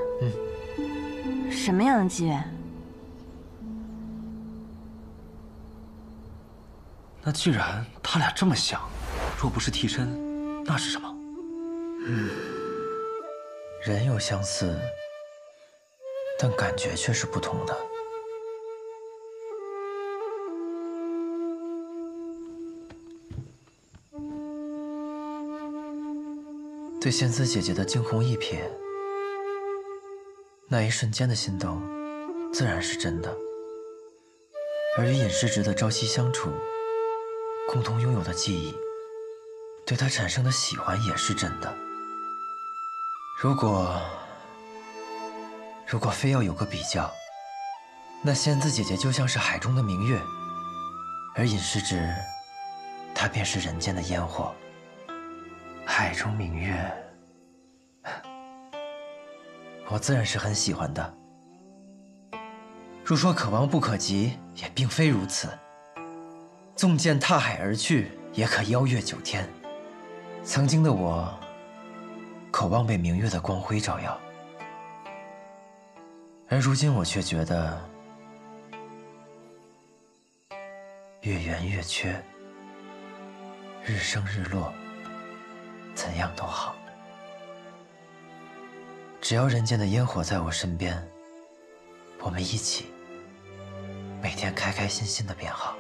S6: 什么样的机缘？
S2: 那既然他俩这么像，若不是替身，那是什么？
S5: 人有相似，但感觉却是不同的。对仙姿姐姐的惊鸿一瞥，那一瞬间的心动，自然是真的；而与尹师侄的朝夕相处，共同拥有的记忆，对她产生的喜欢也是真的。如果非要有个比较，那仙姿姐姐就像是海中的明月，而尹师侄，他便是人间的烟火。海中明月，我自然是很喜欢的。若说可望不可及，也并非如此。纵剑踏海而去，也可邀月9天。曾经的我，渴望被明月的光辉照耀，而如今我却觉得月圆月缺，日升日落，怎样都好。只要人间的烟火在我身边，我们一起每天开开心心的便好。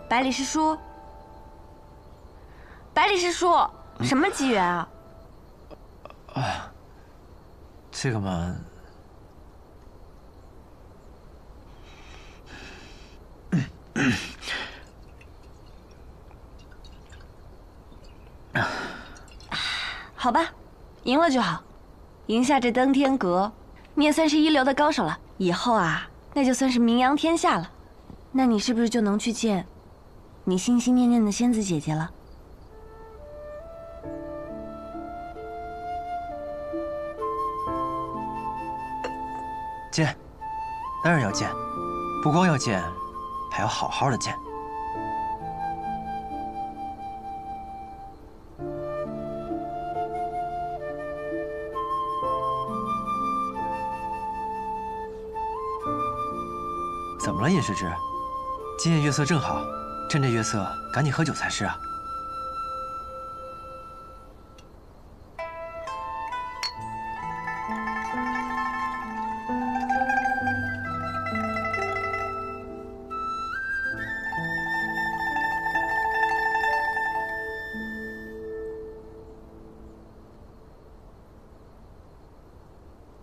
S6: 百里师叔，百里师叔，什么机缘啊？
S5: 这个嘛，
S6: 好吧，赢了就好，赢下这登天阁，你也算是一流的高手了。以后啊，那就算是名扬天下了。那你是不是就能去见你心心念念的仙子姐姐了？
S5: 见，当然要见，不光要见，还要好好的见。怎么了，尹世之？今夜月色正好，趁着月色，赶紧喝酒才是啊。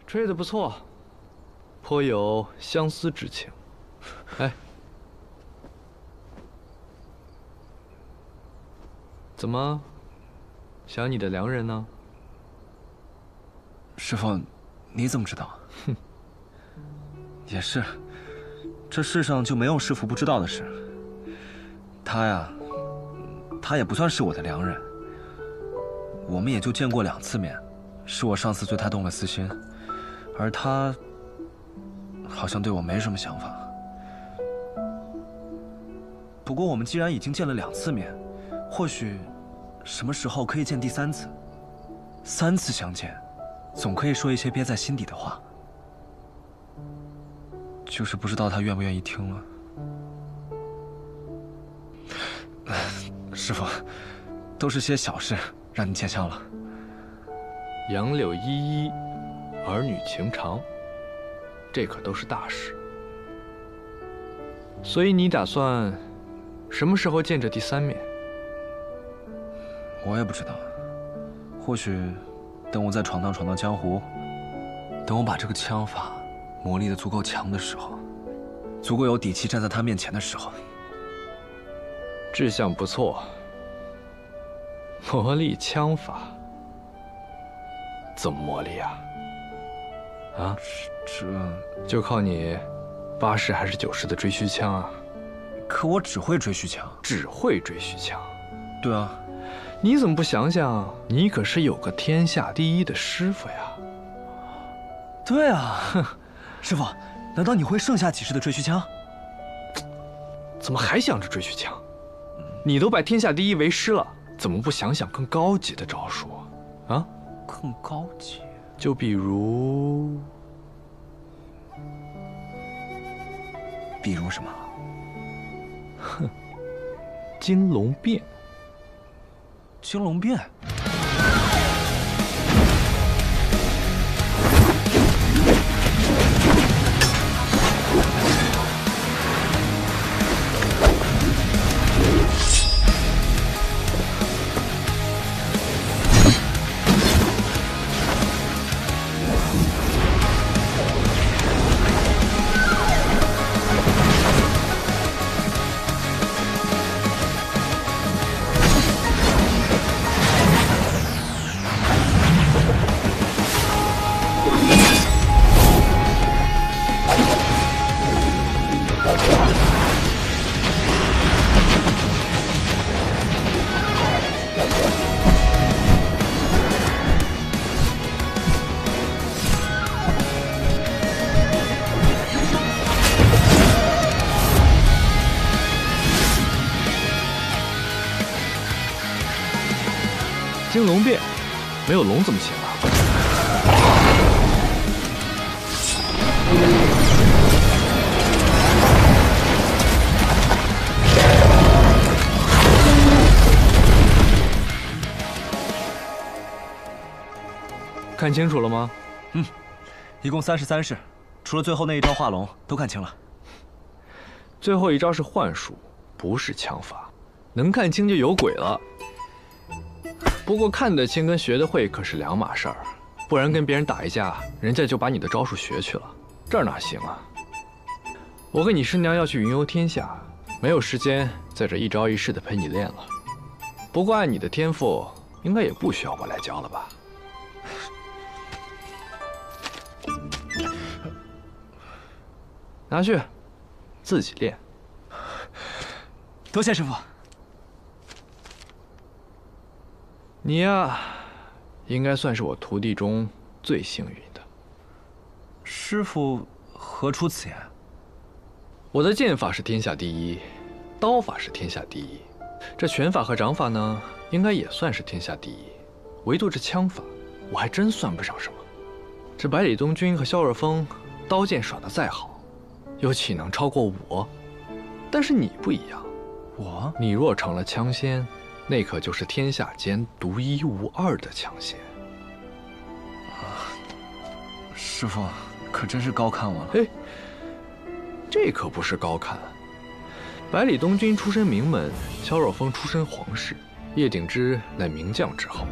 S1: 吹得不错，颇有相思之情。哎，怎么，想你的良人呢？
S2: 师傅，你怎么知道？哼，也是，这世上就没有师傅不知道的事。他呀，他也不算是我的良人，我们也就见过2次面，是我上次对他动了私心，而他好像对我没什么想法。不过我们既然已经见了2次面，或许什么时候可以见第3次？3次相见，总可以说一些憋在心底的话。就是不知道他愿不愿意听了。师傅，都是些小事，让你见笑了。
S1: 杨柳依依，儿女情长，这可都是大事。所以你打算什么时候见这第3面？
S2: 我也不知道，或许等我再闯荡江湖，等我把这个枪法磨砺得足够强的时候，足够有底气站在他面前的时候。
S1: 志向不错，磨砺枪法怎么磨砺啊？啊，
S2: 这
S1: 就靠你80还是90的追虚枪啊？
S2: 可我只会追虚枪，
S1: 只会追虚枪。
S2: 对啊，
S1: 你怎么不想想，你可是有个天下第1的师傅呀？
S2: 对啊，师傅，难道你会剩下几式的追虚枪？
S1: 怎么还想着追虚枪？你都拜天下第1为师了，怎么不想想更高级的招数啊？
S2: 更高级？
S1: 就比如
S2: 什么？
S1: 哼，金龙变。
S2: 金龙变？
S1: 兴龙变，没有龙怎么行啊？看清楚了吗？
S2: 一共33式，除了最后那一招化龙，都看清了。
S1: 最后一招是幻术，不是枪法，能看清就有鬼了。不过看得清跟学得会可是两码事儿，不然跟别人打一架，人家就把你的招数学去了，这哪行啊？我跟你师娘要去云游天下，没有时间在这一招一式的陪你练了。不过按你的天赋，应该也不需要我来教了吧？拿去，自己练。
S2: 多谢师傅。
S1: 你呀，应该算是我徒弟中最幸运的。
S2: 师傅何出此言？
S1: 我的剑法是天下第一，刀法是天下第一，这拳法和掌法呢，应该也算是天下第一。唯独这枪法，我还真算不上什么。这百里东君和萧若风，刀剑耍得再好，又岂能超过我？但是你不一样，你若成了枪仙，那可就是天下间独一无二的枪仙。
S2: 师傅可真是高看我了。
S1: 哎，这可不是高看。百里东君出身名门，萧若风出身皇室，叶鼎之乃名将之后，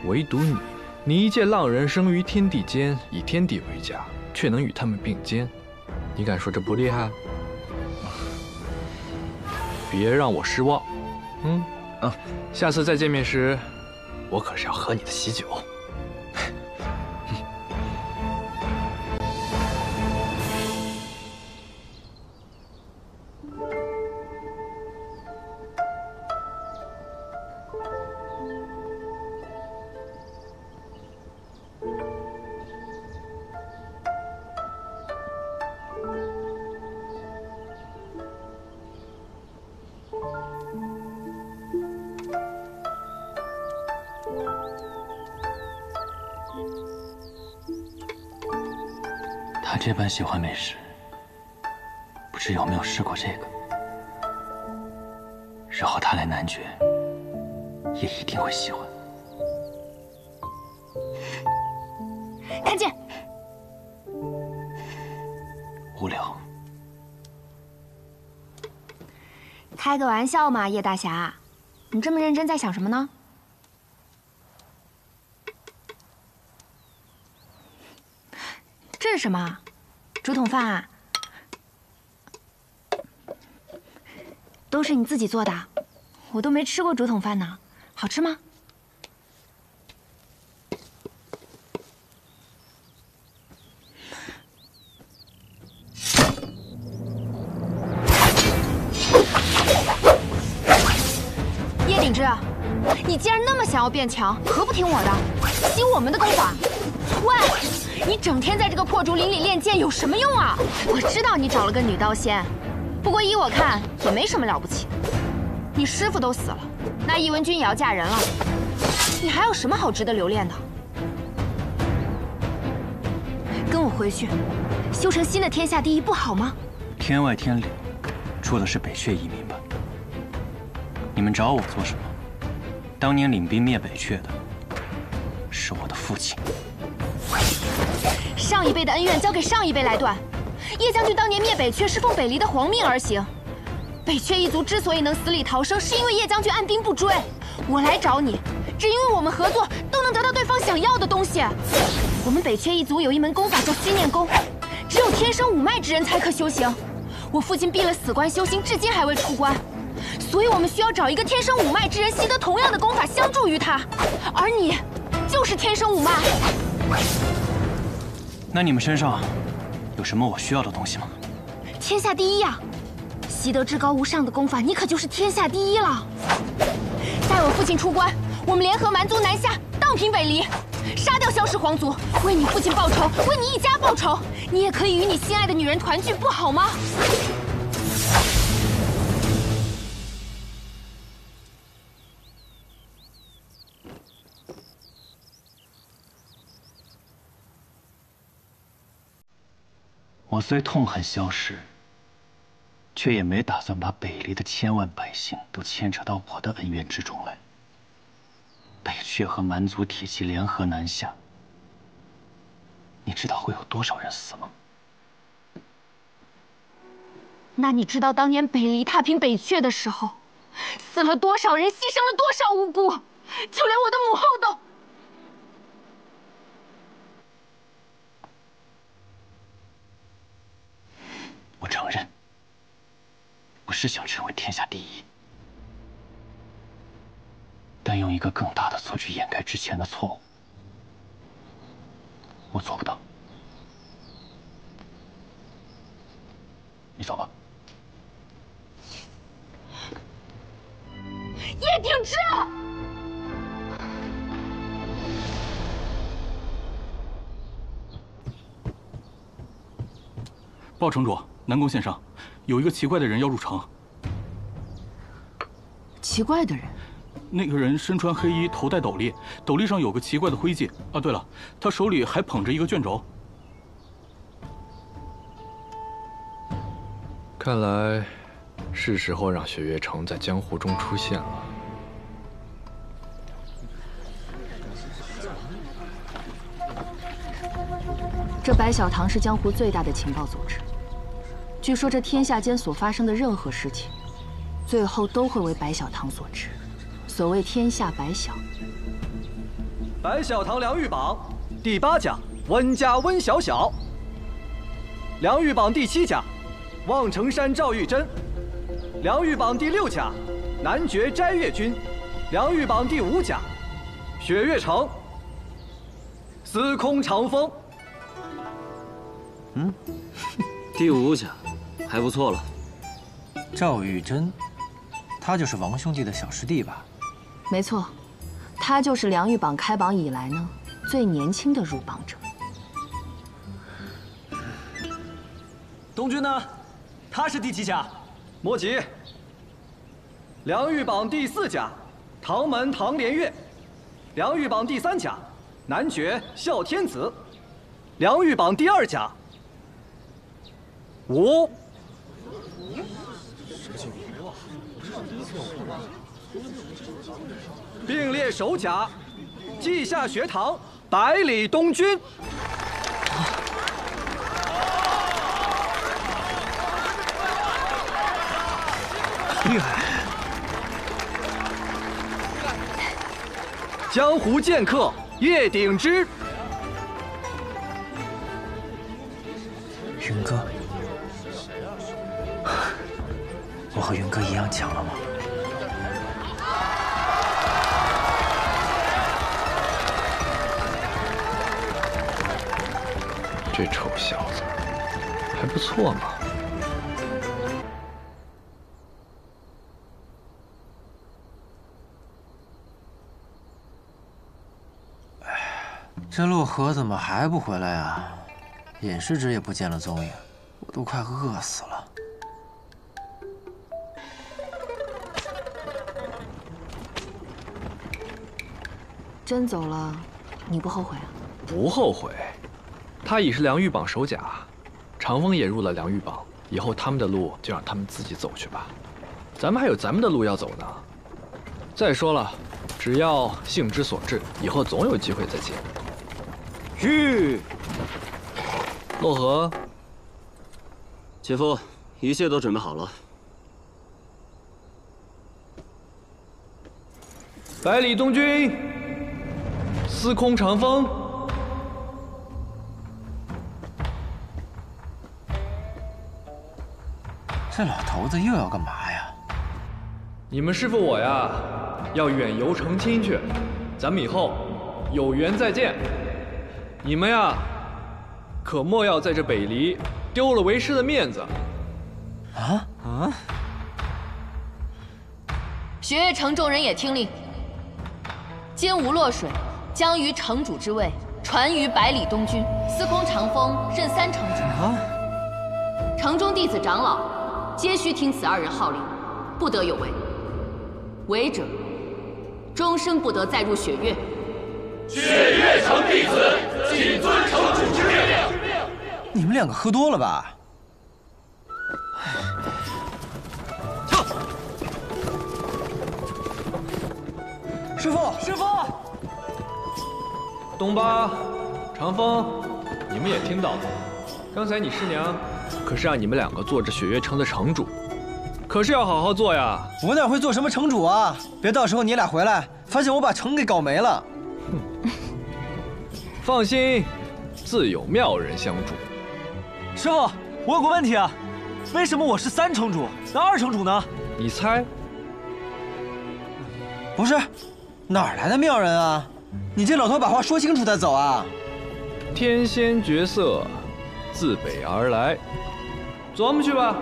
S1: 唯独你一介浪人，生于天地间，以天地为家，却能与他们并肩，你敢说这不厉害？别让我失望。下次再见面时，我可是要喝你的喜酒。
S3: 他这般喜欢美食，不知有没有试过这个？日后他来男爵，也一定会喜欢。
S4: 看见。
S3: 无聊。
S4: 开个玩笑嘛，叶大侠，你这么认真在想什么呢？这是什么？竹筒饭啊？都是你自己做的，我都没吃过竹筒饭呢，好吃吗？叶鼎之，你既然那么想要变强，何不听我的，习我们的功法？喂，你整天在这个破竹林里练剑有什么用啊？我知道你找了个女刀仙，不过依我看也没什么了不起。你师傅都死了，那易文君也要嫁人了，你还有什么好值得留恋的？跟我回去，修成新的天下第一不好吗？
S3: 天外天里，住的是北阙移民吧？你们找我做什么？当年领兵灭北阙的，是我的父亲。
S4: 上一辈的恩怨交给上一辈来断。叶将军当年灭北阙是奉北离的皇命而行。北阙一族之所以能死里逃生，是因为叶将军按兵不追。我来找你，只因为我们合作都能得到对方想要的东西。我们北阙一族有一门功法叫虚念功，只有天生五脉之人才可修行。我父亲闭了死关修行，至今还未出关。所以我们需要找一个天生五脉之人，习得同样的功法相助于他。而你，就是天生五脉。
S3: 那你们身上有什么我需要的东西吗？
S4: 天下第一呀！习得至高无上的功法，你可就是天下第一了。待我父亲出关，我们联合蛮族南下，荡平北离，杀掉萧氏皇族，为你父亲报仇，为你一家报仇。你也可以与你心爱的女人团聚，不好吗？
S3: 我虽痛恨萧氏，却也没打算把北离的千万百姓都牵扯到我的恩怨之中来。北阙和蛮族体系联合南下，你知道会有多少人死吗？
S4: 那你知道当年北离踏平北阙的时候，死了多少人，牺牲了多少无辜，就连我的母后都……
S3: 我承认，我是想成为天下第一，但用一个更大的错去掩盖之前的错误，我做不到。你走吧。
S4: 叶鼎之，
S12: 报城主，南宫县上有一个奇怪的人要入城。
S4: 奇怪的人？
S12: 那个人身穿黑衣，头戴斗笠，斗笠上有个奇怪的徽记。啊，对了，他手里还捧着一个卷轴。
S1: 看来，是时候让雪月城在江湖中出现了。
S4: 这白小堂是江湖最大的情报组织。据说这天下间所发生的任何事情，最后都会为白小堂所知。所谓天下白小。
S5: 白小堂良玉榜第8甲温家温小小。良玉榜第7甲望城山赵玉珍。良玉榜第6甲男爵斋月君。良玉榜第5甲雪月城。司空长风。
S9: 第5甲，还不错了。
S5: 赵玉珍，他就是王兄弟的小师弟吧？
S4: 没错，他就是良玉榜开榜以来呢最年轻的入榜者。
S5: 东君呢？他是第几甲？莫急。良玉榜第4甲唐门唐连月。良玉榜第3甲男爵孝天子。良玉榜第2甲并列首甲稷下学堂百里东君。厉害！江湖剑客叶鼎之。云哥，我和云哥一样强了吗？
S1: 这臭小子还不错嘛。
S5: 这洛河怎么还不回来啊？尹世之也不见了踪影，我都快饿死了。
S4: 真走了，你不后悔啊？
S1: 不后悔。他已是良玉榜首甲，长风也入了良玉榜，以后他们的路就让他们自己走去吧。咱们还有咱们的路要走呢。再说了，只要性之所至，以后总有机会再见。
S9: 去。
S1: 洛河，
S9: 姐夫，一切都准备好了。
S1: 百里东君，司空长风。
S5: 这老头子又要干嘛呀？
S1: 你们师父我呀，要远游成亲去，咱们以后有缘再见。你们呀，可莫要在这北离丢了为师的面子。
S4: 雪月城众人也听令，今无洛水将于城主之位传于百里东君，司空长风任3城主。城中弟子长老皆须听此2人号令，不得有违。违者，终生不得再入雪月。
S15: 雪月城弟子谨遵城主之命。
S5: 你们两个喝多了吧？跳！师傅，师傅！
S1: 东巴、长风，你们也听到了，刚才你师娘可是让你们两个做这雪月城的城主，可是要好好做呀。
S5: 我哪会做什么城主啊？别到时候你俩回来，发现我把城给搞没了。
S1: 放心，自有妙人相助。
S2: 师傅，我有个问题啊，为什么我是3城主，那2城主呢？
S1: 你猜？
S5: 不是，哪儿来的妙人啊？你这老头把话说清楚再走啊！
S1: 天仙绝色，自北而来，琢磨去吧。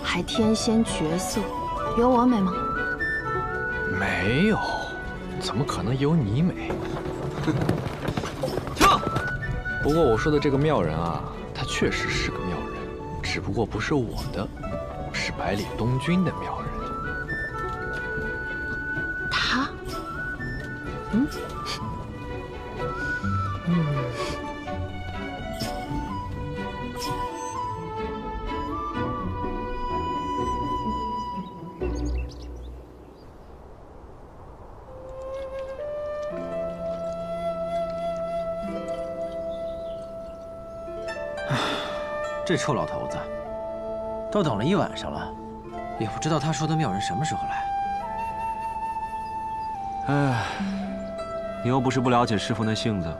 S4: 还天仙绝色，有我美吗？
S1: 没有，怎么可能有你美？
S2: 跳！
S1: 不过我说的这个妙人啊，他确实是个妙人，只不过不是我的，是百里东君的妙人。
S4: 他？
S5: 这臭老头子，都等了1晚上了，也不知道他说的妙人什么时候来。
S2: 哎，你又不是不了解师傅那性子。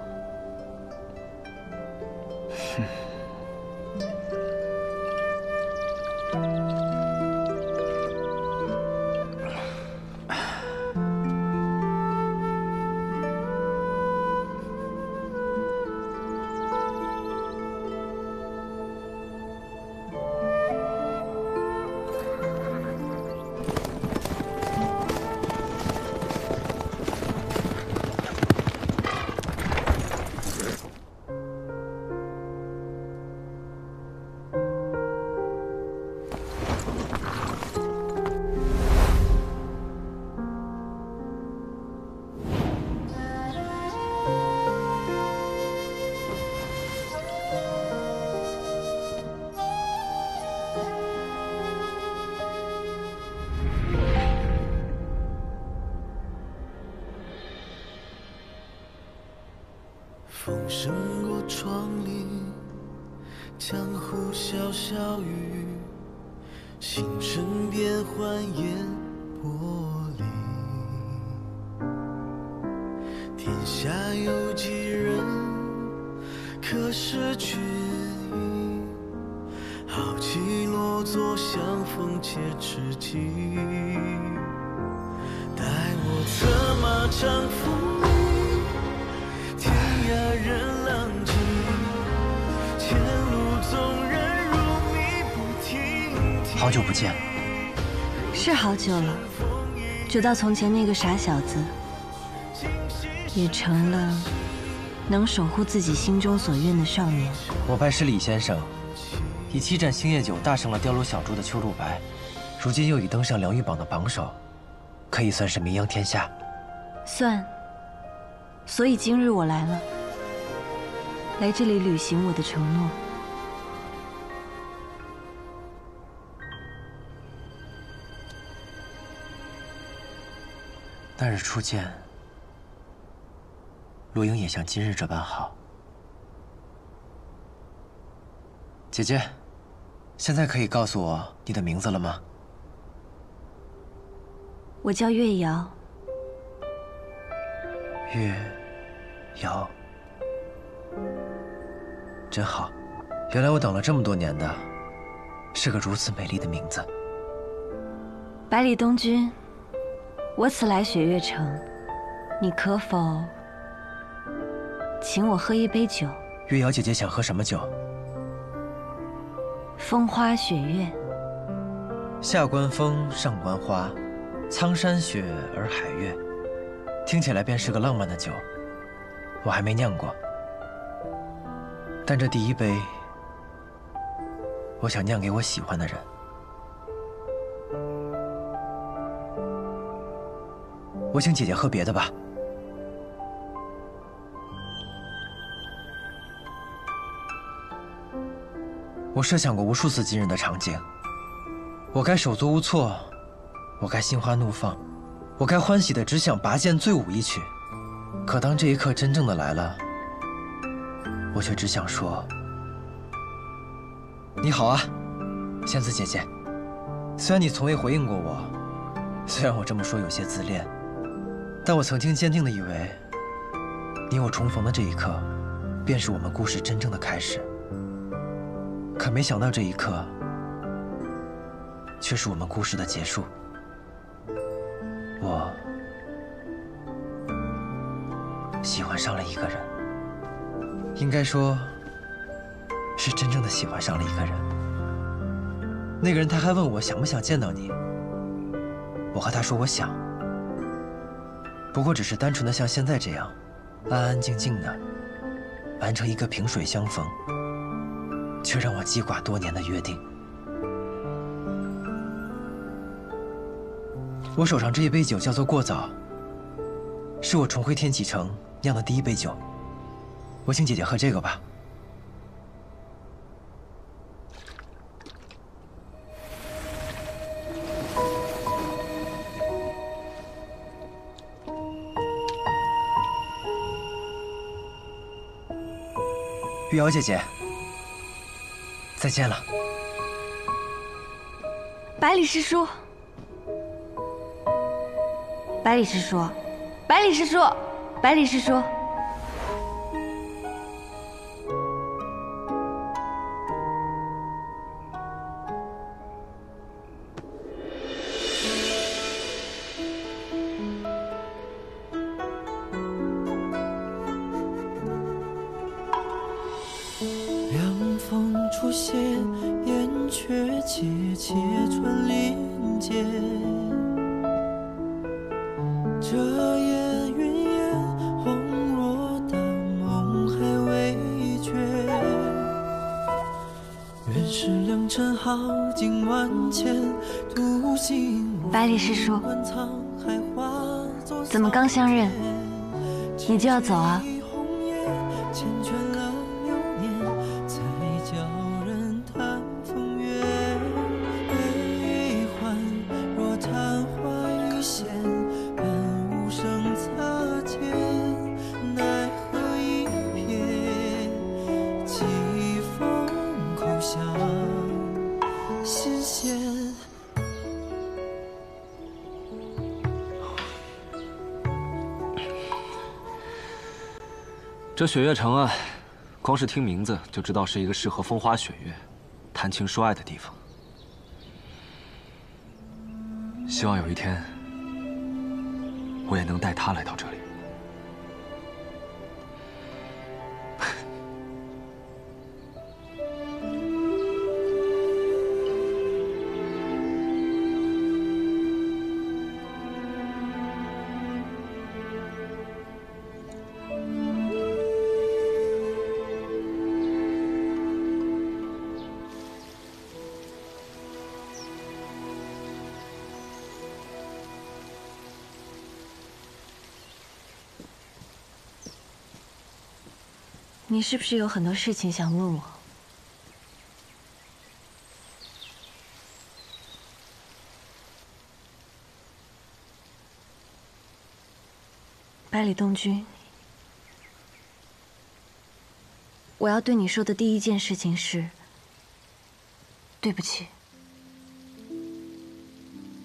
S8: 风声过窗棂，江湖潇潇雨，星辰变幻烟波里。天下有几人可识群英？豪气落座相逢且知己。待我策马长风里，天涯任浪迹，前路纵然如迷不停蹄。
S6: 好久不见，是好久了。直到从前那个傻小子，也成了能守护自己心中所愿的少年。
S5: 我拜师李先生，以7战星夜酒大胜了雕炉小筑的邱露白，如今又已登上良玉榜的榜首，可以算是名扬天下。
S6: 算。所以今日我来了，来这里履行我的承诺。
S5: 那日初见，洛英也像今日这般好。姐姐，现在可以告诉我你的名字了吗？
S6: 我叫月瑶。
S5: 月瑶，真好。原来我等了这么多年的，是个如此美丽的名字。
S6: 百里东君，我此来雪月城，你可否请我喝一杯酒？
S5: 月瑶姐姐想喝什么酒？
S6: 风花雪月。
S5: 下关风，上关花，苍山雪而海月，听起来便是个浪漫的酒。我还没酿过，但这第一杯，我想酿给我喜欢的人。我请姐姐喝别的吧。我设想过无数次惊人的场景，我该手足无措，我该心花怒放，我该欢喜的只想拔剑醉舞一曲。可当这一刻真正的来了，我却只想说：你好啊，仙子姐姐。虽然你从未回应过我，虽然我这么说有些自恋，但我曾经坚定的以为，你我重逢的这一刻，便是我们故事真正的开始。可没想到这一刻，却是我们故事的结束。我喜欢上了一个人，应该说，是真正的喜欢上了一个人。那个人他还问我想不想见到你，我和他说我想，不过只是单纯的像现在这样，安安静静的完成一个萍水相逢，却让我记挂多年的约定。我手上这一杯酒叫做过早，是我重回天启城酿的第一杯酒，我请姐姐喝这个吧。玉瑶姐姐，再见了。
S6: 百里师叔，百里师叔，百里师叔，百里师叔。
S8: 凉风出现，燕雀切切穿林间。这夜云烟，恍若大梦还未觉。原是良辰好景万千，独行
S6: 百里师叔，怎么刚相认，你就要走啊？
S8: 缱绻了流年，才叫人叹风月。悲欢若昙花一现，伴无声擦肩。奈何一瞥，几封口香新鲜。
S2: 这雪月城啊，光是听名字就知道是一个适合风花雪月、谈情说爱的地方。希望有一天，我也能带他来到这里。
S6: 你是不是有很多事情想问我？百里东君，我要对你说的第一件事情是，对不起，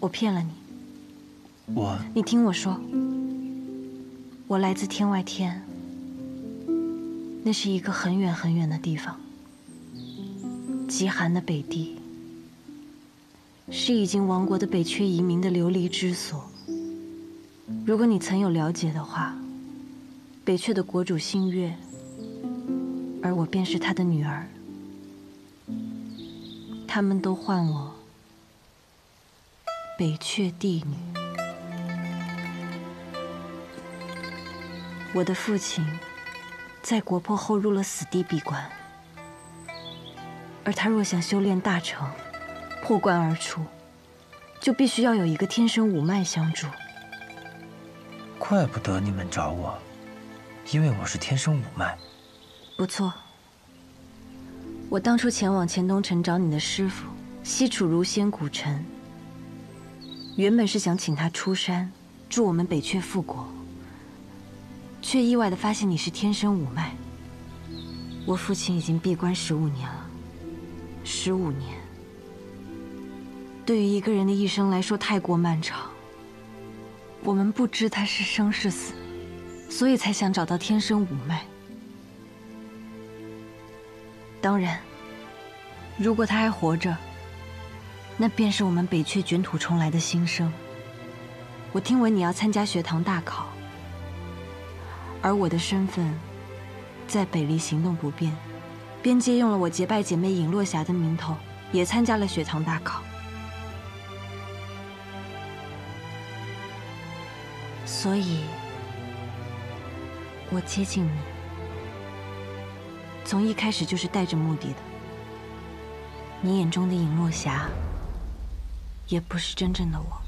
S6: 我骗了你。你听我说，我来自天外天。那是一个很远很远的地方，极寒的北地，是已经亡国的北阙移民的流离之所。如果你曾有了解的话，北阙的国主星月，而我便是他的女儿，他们都唤我北阙帝女。我的父亲在国破后入了死地闭关，而他若想修炼大成，破关而出，就必须要有一个天生五脉相助。
S5: 怪不得你们找我，因为我是天生五脉。
S6: 不错。我当初前往黔东城找你的师傅西楚如仙古尘，原本是想请他出山助我们北阙复国，却意外地发现你是天生五脉。我父亲已经闭关15年了，15年，对于一个人的一生来说太过漫长。我们不知他是生是死，所以才想找到天生五脉。当然，如果他还活着，那便是我们北阙卷土重来的新生。我听闻你要参加学堂大考，而我的身份在北离行动不便，便借用了我结拜姐妹尹落霞的名头，也参加了学堂大考。所以，我接近你，从一开始就是带着目的的。你眼中的尹落霞，也不是真正的我。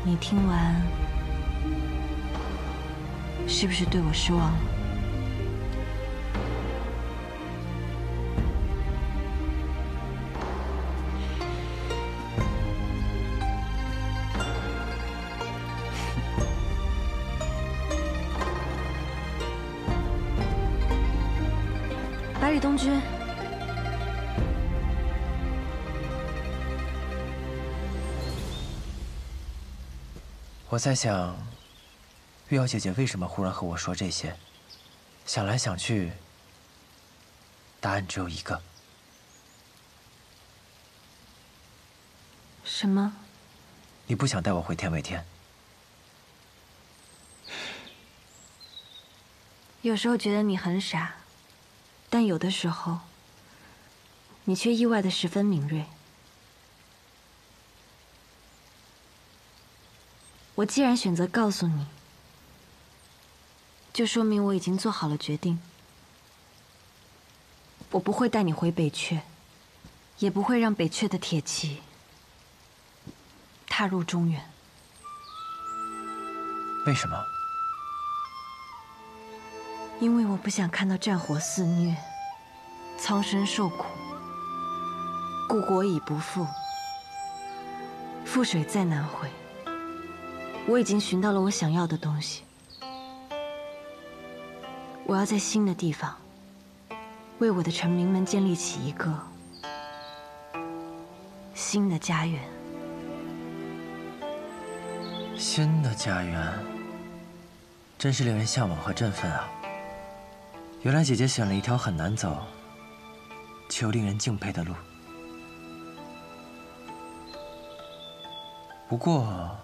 S6: 你听完，是不是对我失望了？百里东君，
S5: 我在想，玉瑶姐姐为什么忽然和我说这些？想来想去，答案只有一个。
S6: 什么？
S5: 你不想带我回天尾天？
S6: 有时候觉得你很傻，但有的时候，你却意外的十分敏锐。我既然选择告诉你，就说明我已经做好了决定。我不会带你回北阙，也不会让北阙的铁骑踏入中原。
S5: 为什么？
S6: 因为我不想看到战火肆虐，苍生受苦。故国已不复，覆水再难回。我已经寻到了我想要的东西，我要在新的地方，为我的臣民们建立起一个新的家园。
S5: 新的家园，真是令人向往和振奋啊！原来姐姐选了一条很难走，却又令人敬佩的路。不过，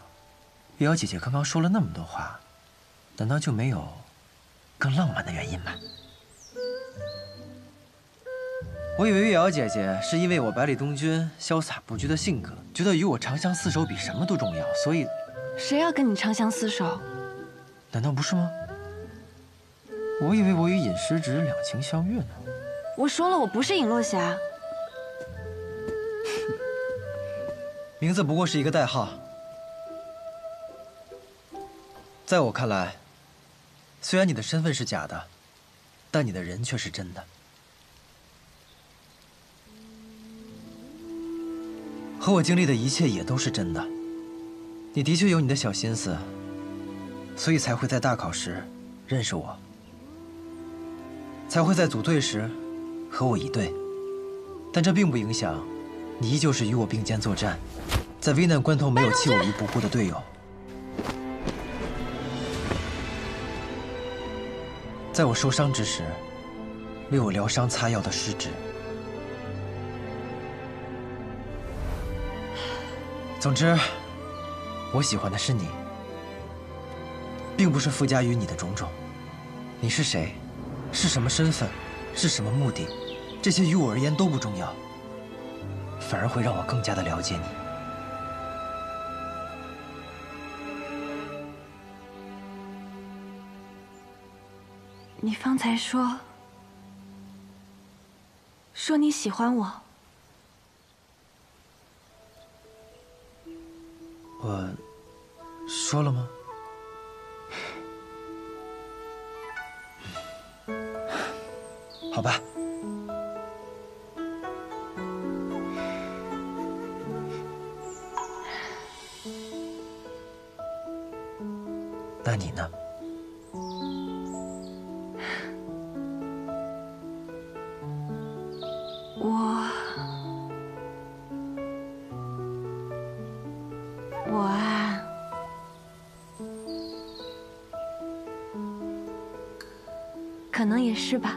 S5: 玉瑶姐姐刚刚说了那么多话，难道就没有更浪漫的原因吗？我以为玉瑶姐姐是因为我百里东君潇洒不拘的性格，觉得与我长相厮守比什么都重要，所以……
S6: 谁要跟你长相厮守？
S5: 难道不是吗？我以为我与尹师侄两情相悦呢。
S6: 我说了，我不是尹落霞。
S5: 名字不过是一个代号。在我看来，虽然你的身份是假的，但你的人却是真的。和我经历的一切也都是真的。你的确有你的小心思，所以才会在大考时认识我，才会在组队时和我一队。但这并不影响你依旧是与我并肩作战，在危难关头没有弃我于不顾的队友。在我受伤之时，为我疗伤擦药的师侄。总之，我喜欢的是你，并不是附加于你的种种。你是谁，是什么身份，是什么目的，这些于我而言都不重要，反而会让我更加的了解你。
S6: 你方才说你喜欢我，
S5: 我说了吗？好吧。那你呢？
S6: 我啊，可能也是吧。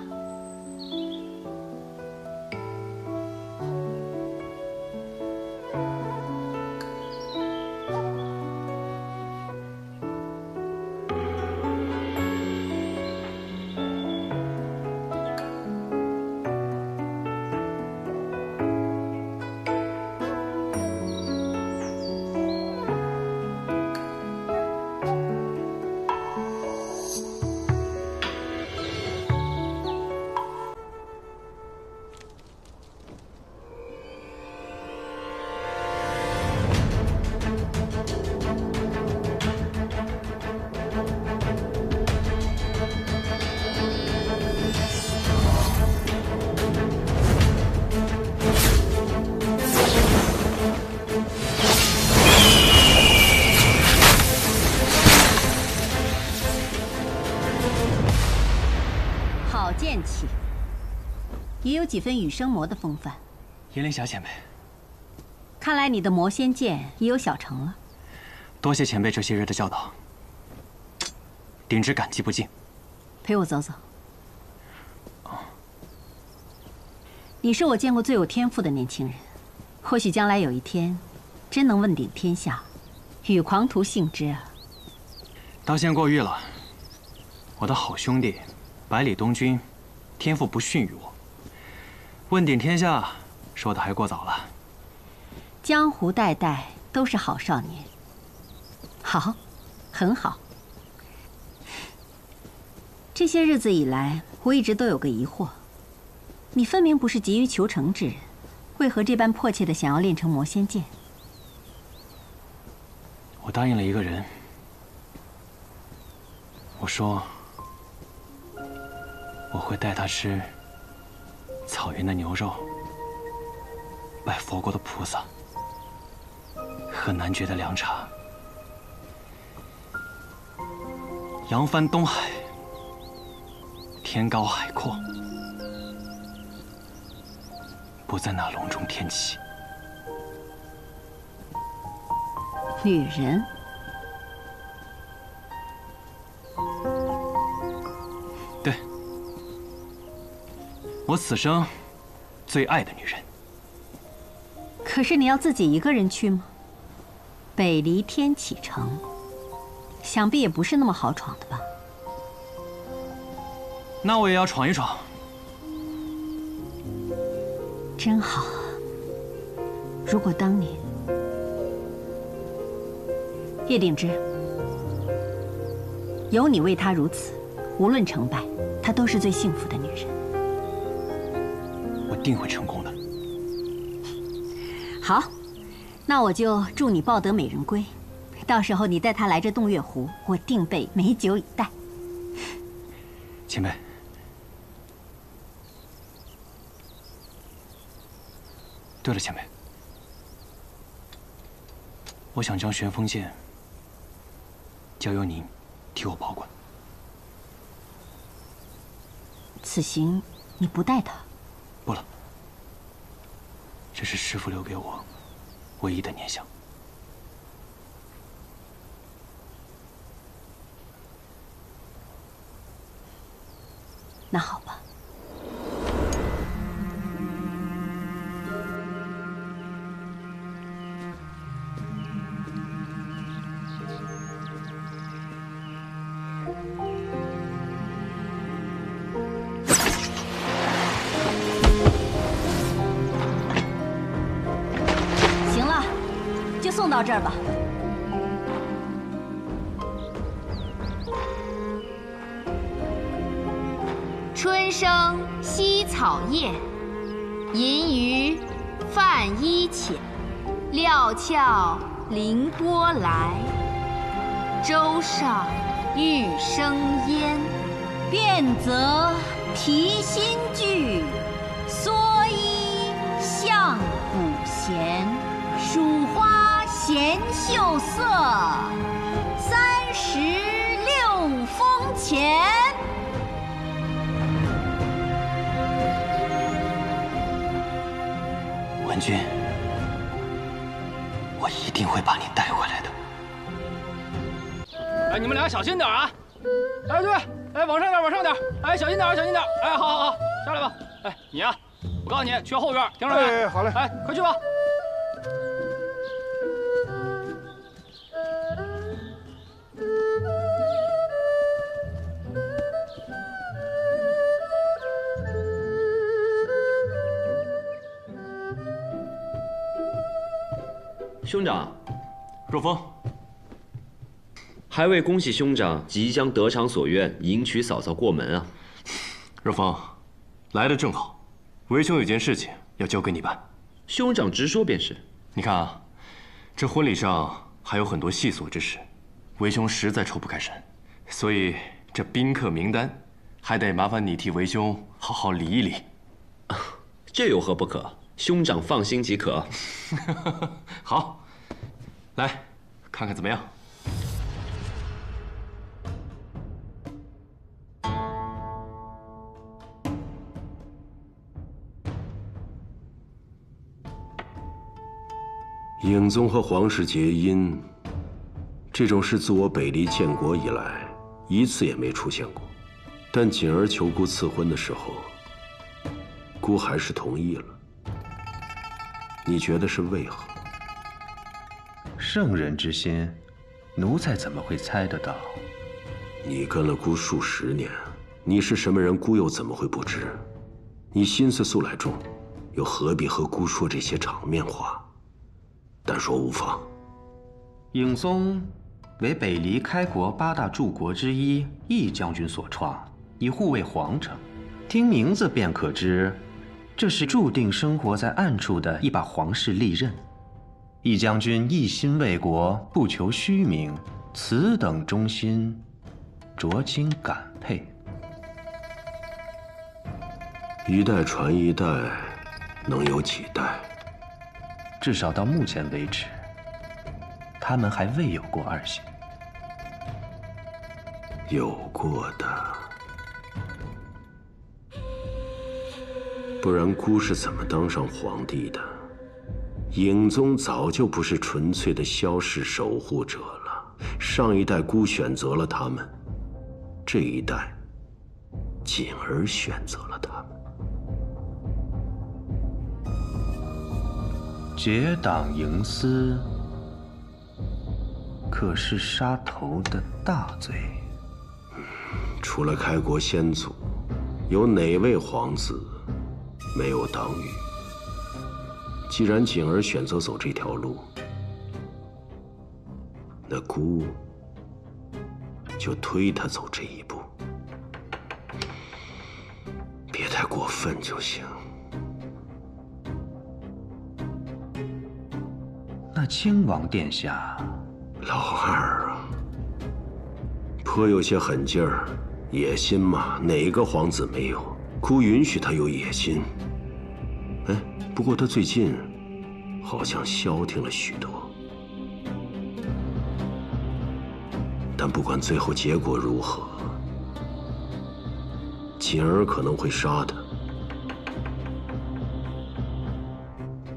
S13: 剑气，也有几分羽生魔的风范。
S3: 银铃霞前辈，
S13: 看来你的魔仙剑也有小成了。
S3: 多谢前辈这些日的教导，顶之感激不尽。
S13: 陪我走走。你是我见过最有天赋的年轻人，或许将来有一天，真能问鼎天下，与狂徒幸之啊！
S3: 刀仙过誉了，我的好兄弟百里东君，天赋不逊于我，问鼎天下，说的还过早了。
S13: 江湖代代都是好少年，好，很好。这些日子以来，我一直都有个疑惑。你分明不是急于求成之人，为何这般迫切地想要练成魔仙剑？
S3: 我答应了一个人，我说我会带他吃草原的牛肉，拜佛国的菩萨，喝男爵的凉茶，扬帆东海，天高海阔。不在那笼中天起。
S13: 女人，
S3: 对，我此生最爱的女人。
S13: 可是你要自己一个人去吗？北离天启城，想必也不是那么好闯的吧？
S3: 那我也要闯一闯。
S13: 真好。如果当年叶鼎之有你为他如此，无论成败，她都是最幸福的女人。
S3: 我定会成功的。
S13: 好，那我就祝你抱得美人归。到时候你带她来这洞月湖，我定备美酒以待。
S3: 前辈。对了，前辈，我想将玄风剑交由您替我保管。
S13: 此行你不带它？
S3: 不了，这是师父留给我唯一的念想。
S13: 那好吧。送到这儿吧。
S4: 春生西草叶，银鱼泛衣浅，料峭凌波来，舟上欲生烟。
S13: 变则题新句，蓑衣向古闲。蜀花闲秀色，36峰前。
S3: 文君，我一定会把你带回来的。
S12: 哎，你们俩小心点啊！哎，对，哎，往上点，往上点！哎，小心点，小心点！哎，好好好，下来吧。哎，你呀，我告诉你，去后院，听着没？
S11: 哎，好嘞。
S12: 哎，快去吧。
S15: 兄长，
S2: 若风，
S15: 还未恭喜兄长即将得偿所愿，迎娶嫂嫂过门啊！
S2: 若风，来的正好，为兄有件事情要交给你办。
S15: 兄长直说便是。
S2: 你看啊，这婚礼上还有很多细琐之事，为兄实在抽不开身，所以这宾客名单还得麻烦你替为兄好好理一理。
S15: 这有何不可？兄长放心即可。
S2: 好。来，看看怎么样？
S16: 影宗和皇室结姻，这种事自我北离建国以来一次也没出现过。但锦儿求姑赐婚的时候，姑还是同意了。你觉得是为何？
S17: 圣人之心，奴才怎么会猜得到？
S16: 你跟了姑数十年，你是什么人，姑又怎么会不知？你心思素来重，又何必和姑说这些场面话？但说无妨。
S17: 影宗为北离开国8大柱国之一义将军所创，以护卫皇城。听名字便可知，这是注定生活在暗处的一把皇室利刃。义将军一心为国，不求虚名，此等忠心，着今感佩。
S16: 一代传一代，能有几代？
S17: 至少到目前为止，他们还未有过儿媳。
S16: 有过的，不然姑是怎么当上皇帝的？影宗早就不是纯粹的萧氏守护者了，上一代姑选择了他们，这一代锦儿选择了他们。
S17: 结党营私，可是杀头的大罪。
S16: 除了开国先祖，有哪位皇子没有党羽？既然锦儿选择走这条路，那姑就推她走这一步，别太过分就行。
S17: 那亲王殿下，
S16: 老二啊，颇有些狠劲儿，野心嘛，哪个皇子没有？姑允许他有野心。哎，不过他最近好像消停了许多。但不管最后结果如何，锦儿可能会杀他，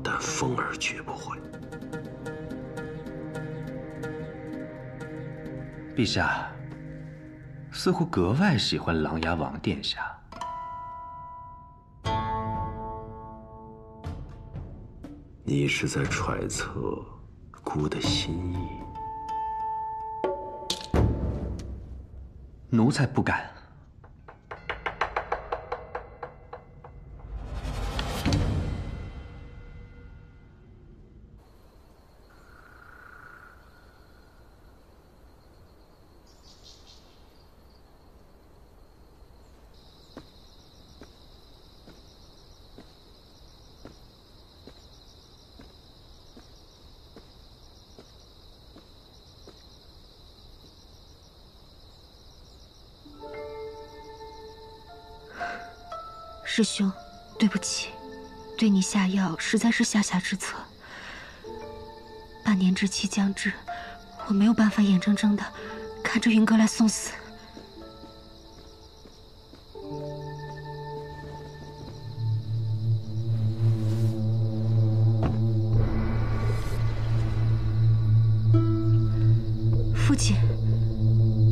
S16: 但风儿绝不会。
S17: 陛下似乎格外喜欢琅琊王殿下。
S16: 你是在揣测姑的心意？
S17: 奴才不敢。
S18: 师兄，对不起，对你下药实在是下下之策。半年之期将至，我没有办法眼睁睁的看着云哥来送死。父亲，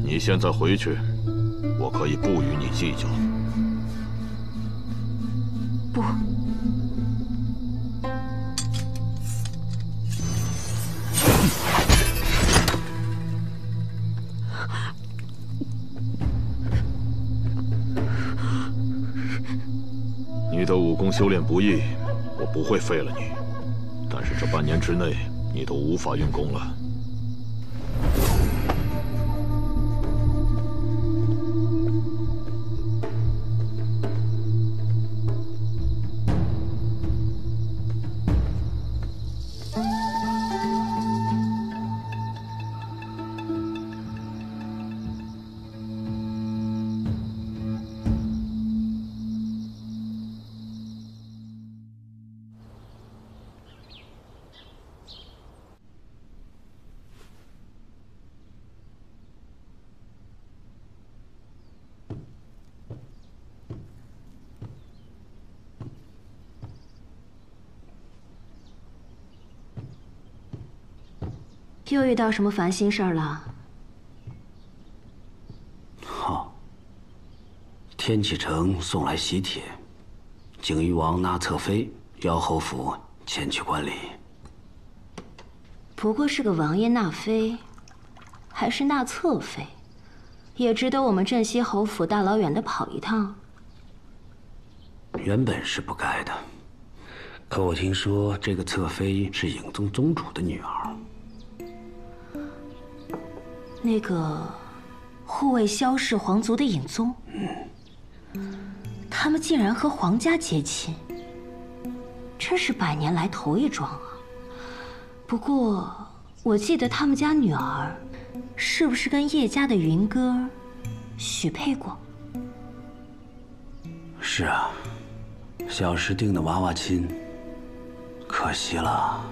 S14: 你现在回去，我可以不与你计较。
S18: 不。
S14: 你的武功修炼不易，我不会废了你。但是这半年之内，你都无法运功了。
S6: 又遇到什么烦心事儿了？
S7: 好，天启城送来喜帖，景誉王纳侧妃邀侯府前去观礼。
S6: 不过是个王爷纳妃，还是纳侧妃，也值得我们镇西侯府大老远的跑一趟。
S7: 原本是不该的，可我听说这个侧妃是影宗宗主的女儿。
S6: 那个护卫萧氏皇族的影宗，他们竟然和皇家结亲，真是100年来头一桩啊！不过我记得他们家女儿，是不是跟叶家的云哥许配过？
S7: 是啊，小时定的娃娃亲，可惜了。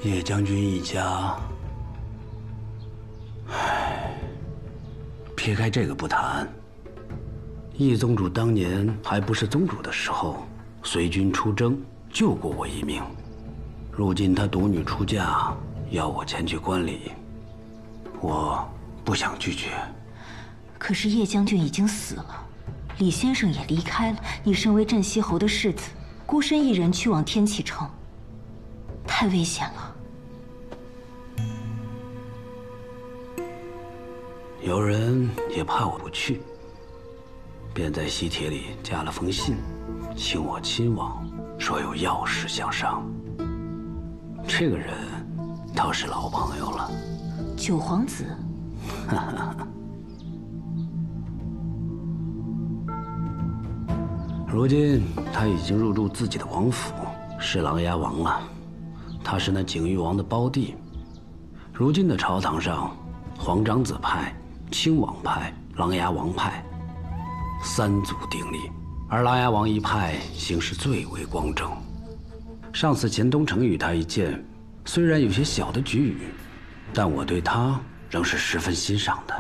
S7: 叶将军一家。撇开这个不谈，叶宗主当年还不是宗主的时候，随军出征，救过我一命。如今他独女出嫁，要我前去观礼，我不想拒绝。
S6: 可是叶将军已经死了，李先生也离开了，你身为镇西侯的世子，孤身一人去往天启城，太危险了。
S7: 有人也怕我不去，便在喜帖里加了封信，请我亲往，说有要事相商。这个人倒是老朋友了，
S6: 九皇子。
S7: 如今他已经入住自己的王府，是琅琊王了。他是那景誉王的胞弟。如今的朝堂上，皇长子派、亲王派、琅琊王派3足鼎立，而琅琊王一派形势最为光正。上次钱东城与他一见，虽然有些小的龃龉，但我对他仍是十分欣赏的。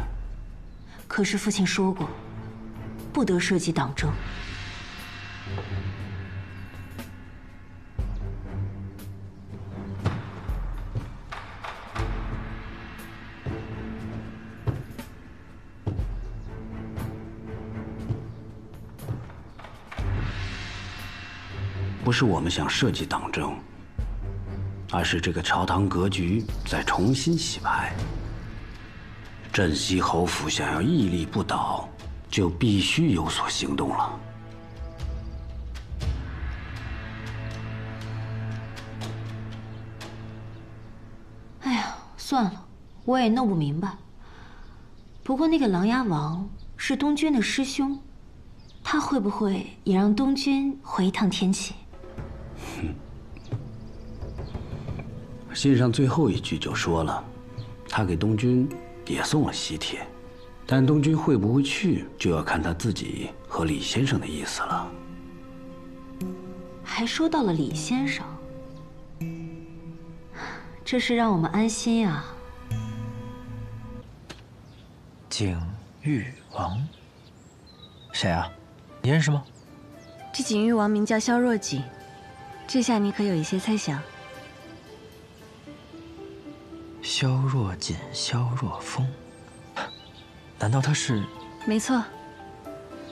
S6: 可是父亲说过，不得涉及党争。
S7: 不是我们想涉及党争，而是这个朝堂格局在重新洗牌。镇西侯府想要屹立不倒，就必须有所行动了。
S6: 哎呀，算了，我也弄不明白。不过那个琅琊王是东君的师兄，他会不会也让东君回一趟天启？
S7: 信上最后一句就说了，他给东君也送了喜帖，但东君会不会去，就要看他自己和和李先生的意思了。
S6: 还说到了李先生，这是让我们安心啊。
S5: 景玉王，谁啊？你认识吗？
S6: 这景玉王名叫萧若锦，这下你可有一些猜想。
S5: 萧若锦、萧若风，难道他是？
S6: 没错，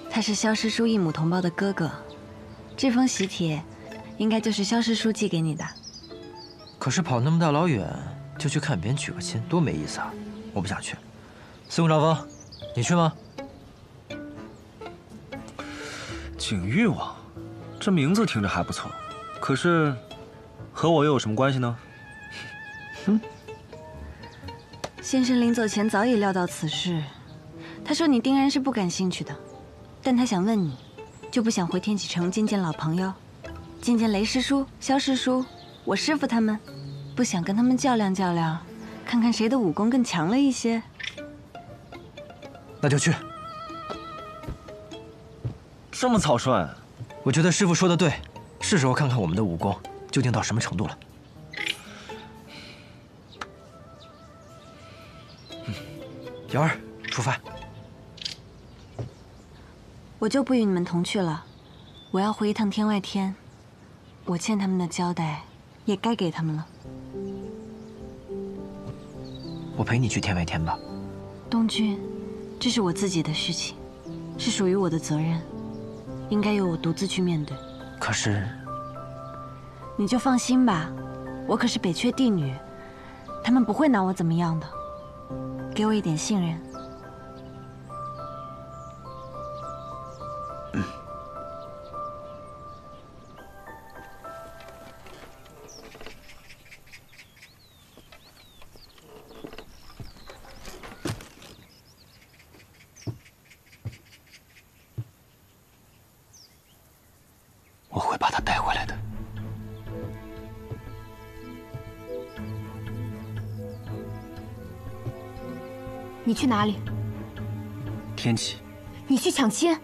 S6: 他是萧师叔异母同胞的哥哥。这封喜帖，应该就是萧师叔寄给你的。
S5: 可是跑那么大老远就去看别人娶个亲，多没意思啊！我不想去。司空长风，你去吗？
S2: 景玉王，这名字听着还不错，可是和我又有什么关系呢？
S6: 先生临走前早已料到此事，他说你定然是不感兴趣的，但他想问你，就不想回天启城见见老朋友，见见雷师叔、萧师叔，我师傅他们，不想跟他们较量较量，看看谁的武功更强了一些。
S5: 那就去。
S2: 这么草率？
S5: 我觉得师傅说的对，是时候看看我们的武功究竟到什么程度了。瑶儿，出发。
S6: 我就不与你们同去了，我要回一趟天外天，我欠他们的交代也该给他们了。
S5: 我陪你去天外天吧。
S6: 东君，这是我自己的事情，是属于我的责任，应该由我独自去面对。
S5: 可是，
S6: 你就放心吧，我可是北阙帝女，他们不会拿我怎么样的，给我一点信任。
S3: 我会把他带回来的。
S4: 你去哪里？
S3: 天启，
S4: 你去抢亲？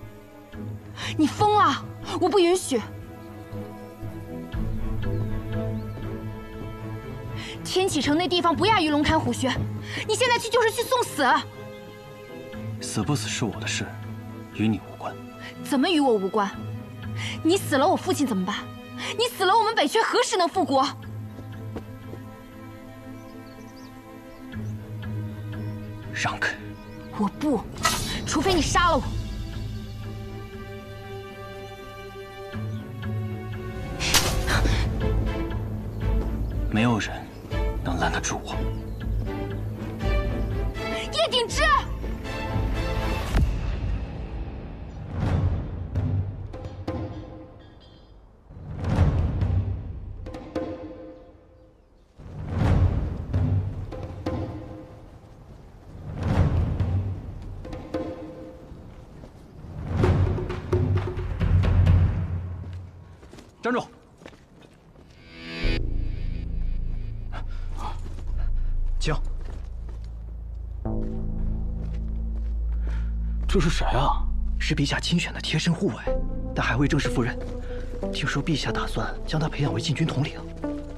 S4: 你疯了！我不允许！天启城那地方不亚于龙潭虎穴，你现在去就是去送死！
S3: 死不死是我的事，与你无关。
S4: 怎么与我无关？你死了，我父亲怎么办？你死了，我们北阙何时能复国？
S3: 让开！
S4: 我不，除非你杀了我。
S3: 没有人能拦得住我。
S4: 叶鼎之！
S5: 站住！请。
S3: 这是谁啊？
S5: 是陛下亲选的贴身护卫，但还未正式赴任。听说陛下打算将他培养为禁军统领。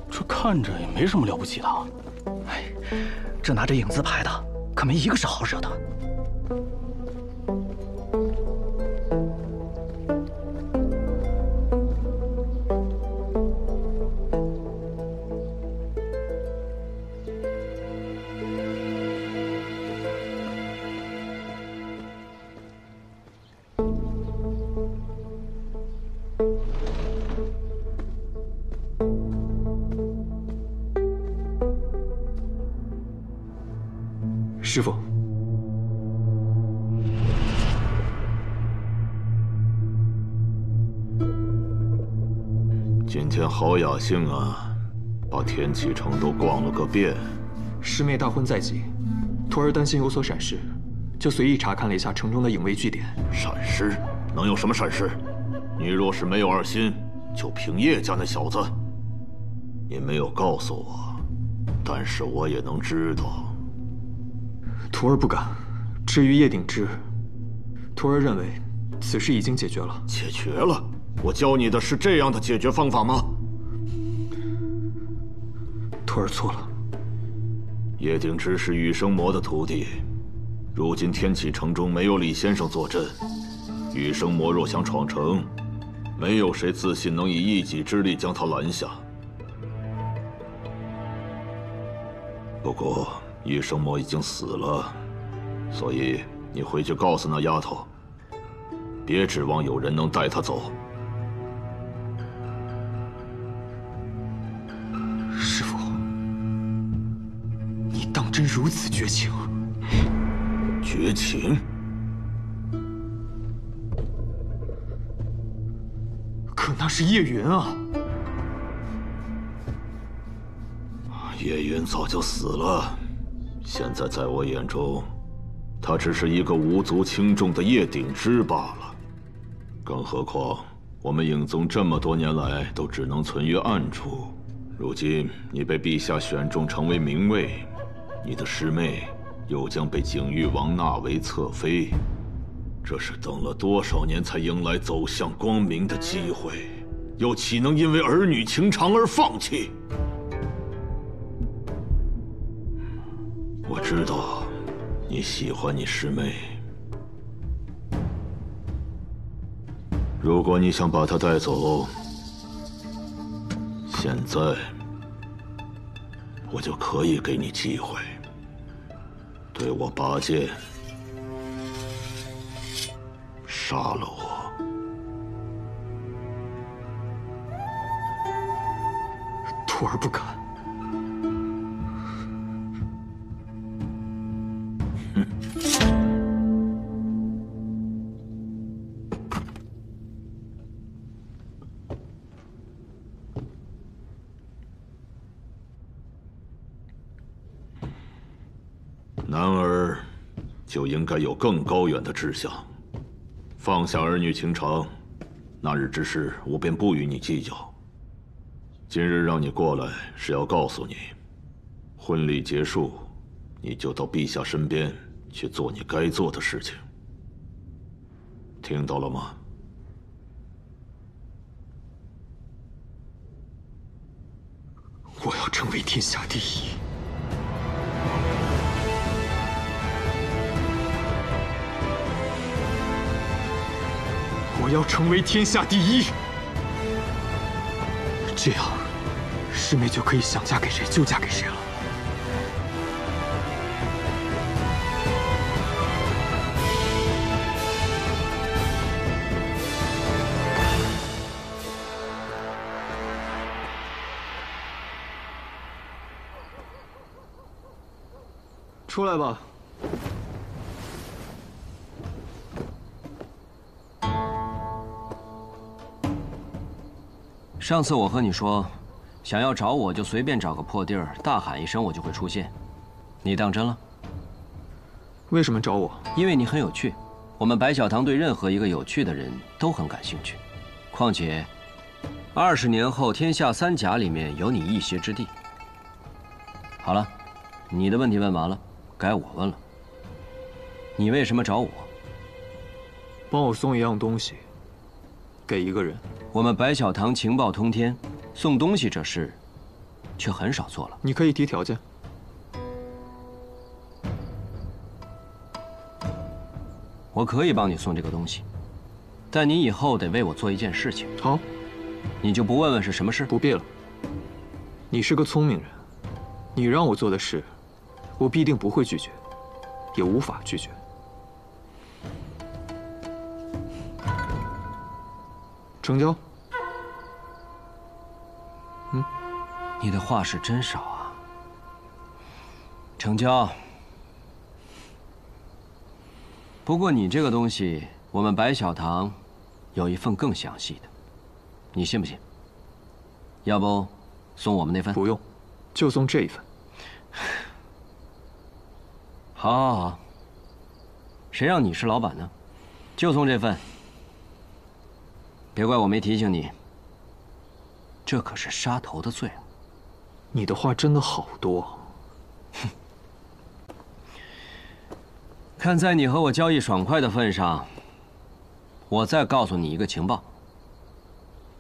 S3: 这看着也没什么了不起的。
S5: 哎，这拿着影子牌的，可没一个是好惹的。
S19: 师父，
S14: 今天好雅兴啊，把天启城都逛了个遍。
S19: 师妹大婚在即，徒儿担心有所闪失，就随意查看了一下城中的影卫据点。
S14: 闪失？能有什么闪失？你若是没有二心，就凭叶家那小子。你没有告诉我，但是我也能知道。
S19: 徒儿不敢。至于叶鼎之，徒儿认为此事已经解决了。
S14: 解决了？我教你的是这样的解决方法吗？
S19: 徒儿错了。
S14: 叶鼎之是羽生魔的徒弟，如今天启城中没有李先生坐镇，羽生魔若想闯城，没有谁自信能以一己之力将他拦下。不过羽生魔已经死了，所以你回去告诉那丫头，别指望有人能带她走。
S19: 师父，你当真如此绝情？
S14: 绝情？
S19: 可那是叶云啊！
S14: 叶云早就死了，现在在我眼中，他只是一个无足轻重的叶鼎之罢了。更何况，我们影宗这么多年来都只能存于暗处，如今你被陛下选中成为明卫，你的师妹又将被景玉王纳为侧妃，这是等了多少年才迎来走向光明的机会，又岂能因为儿女情长而放弃？我知道你喜欢你师妹，如果你想把她带走，现在我就可以给你机会，对我拔剑，杀了我。
S19: 徒儿不敢。
S14: 男儿就应该有更高远的志向，放下儿女情长，那日之事我便不与你计较。今日让你过来是要告诉你，婚礼结束，你就到陛下身边去做你该做的事情。听到了吗？
S19: 我要成为天下第一。我要成为天下第一，这样，师妹就可以想嫁给谁就嫁给谁了。出来吧。
S9: 上次我和你说，想要找我就随便找个破地儿，大喊一声我就会出现，你当真了？
S19: 为什么找我？
S9: 因为你很有趣，我们白小堂对任何一个有趣的人都很感兴趣。况且，20年后天下三甲里面有你一席之地。好了，你的问题问完了，该我问了。你为什么找我？
S19: 帮我送一样东西，给一个人。
S9: 我们白小堂情报通天，送东西这事，却很少做了。
S19: 你可以提条件。
S9: 我可以帮你送这个东西，但你以后得为我做一件事情。
S19: 好，
S9: 你就不问问是什么事？
S19: 不必了。你是个聪明人，你让我做的事，我必定不会拒绝，也无法拒绝。成交。
S9: 你的话是真少啊。成交。不过你这个东西，我们白小堂有一份更详细的，你信不信？要不送我们那份？
S19: 不用，就送这一份。
S9: 好，好，好。谁让你是老板呢？就送这份。别怪我没提醒你，这可是杀头的罪啊！
S19: 你的话真的好多。
S9: 哼，看在你和我交易爽快的份上，我再告诉你一个情报：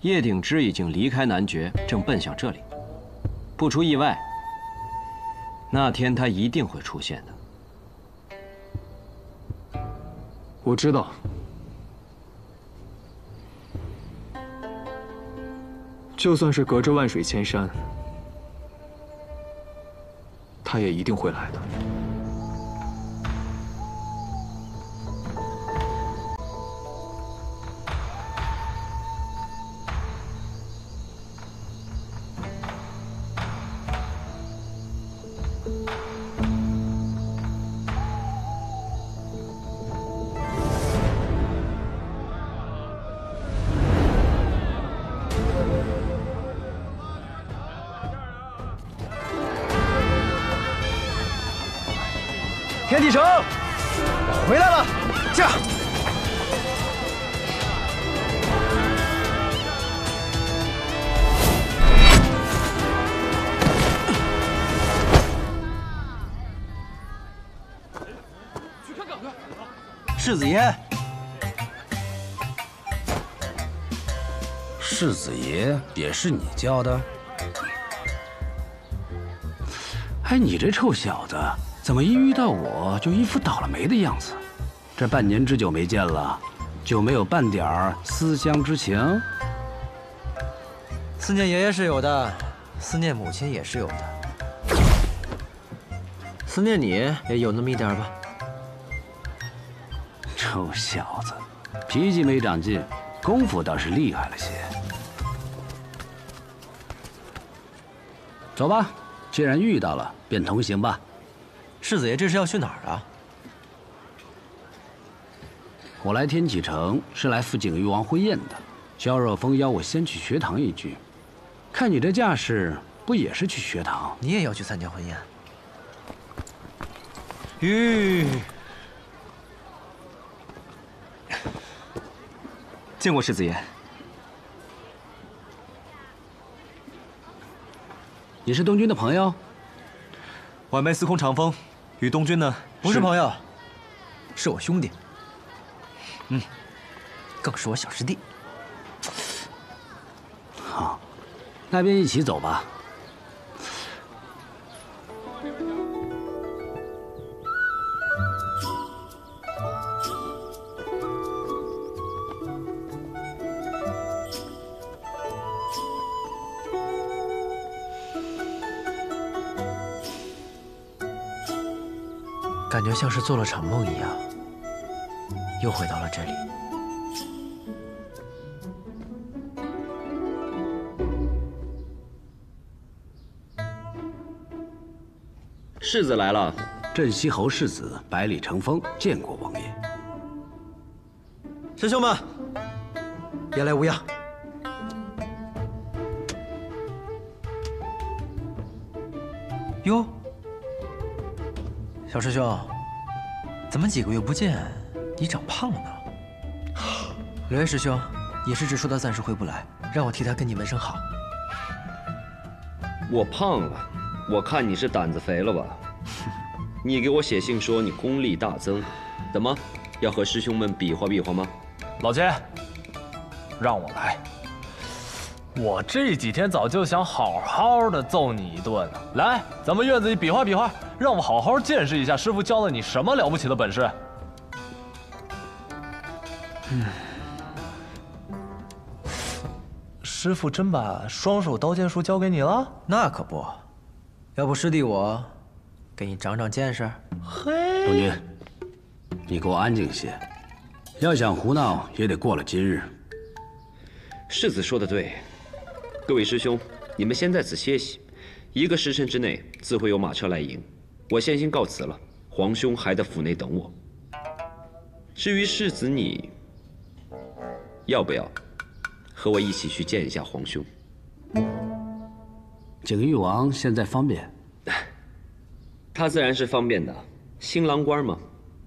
S9: 叶鼎之已经离开男爵，正奔向这里。不出意外，那天他一定会出现的。
S19: 我知道。就算是隔着万水千山，他也一定会来的。
S5: 天地城，我回来了，驾！世子爷，
S7: 世子爷也是你叫的？哎，你这臭小子！ 怎么一遇到我就一副倒了霉的样子？这半年之久没见了，就没有半点儿思乡之情？
S5: 思念爷爷是有的，思念母亲也是有的，思念你也有那么一点吧。
S7: 臭小子，脾气没长进，功夫倒是厉害了些。走吧，既然遇到了，便同行吧。
S5: 世子爷这是要去哪儿啊？
S7: 我来天启城是来赴景玉王婚宴的。萧若风邀我先去学堂一句，看你这架势，不也是去学堂？
S5: 你也要去参加婚宴？吁，
S2: 见过世子爷。
S7: 你是东君的朋友？
S2: 晚辈司空长风。 与东君呢？
S5: 不是朋友，是我兄弟。更是我小师弟。
S7: 好，那便一起走吧。
S5: 感觉像是做了场梦一样，又回到了这里。
S15: 世子来了，
S7: 镇西侯世子百里乘风，见过王爷。
S5: 师兄们，别来无恙。哟。 小师兄，怎么几个月不见，你长胖了呢？刘烨师兄也是只说他暂时回不来，让我替他跟你问声好。
S15: 我胖了，我看你是胆子肥了吧？你给我写信说你功力大增，怎么要和师兄们比划比划吗？
S20: 老千，让我来。我这几天早就想好好的揍你一顿了。来，咱们院子里比划比划，让我好好见识一下师傅教了你什么了不起的本事。师傅真把双手刀剑术交给你了？
S5: 那可不，要不师弟我给你长长见识。
S20: 嘿，
S7: 东君，你给我安静些，要想胡闹也得过了今日。
S15: 世子说的对。 各位师兄，你们先在此歇息，1个时辰之内自会有马车来迎。我先行告辞了，皇兄还在府内等我。至于世子你，要不要和我一起去见一下皇兄？
S7: 景玉王现在方便？
S15: 他自然是方便的，新郎官嘛，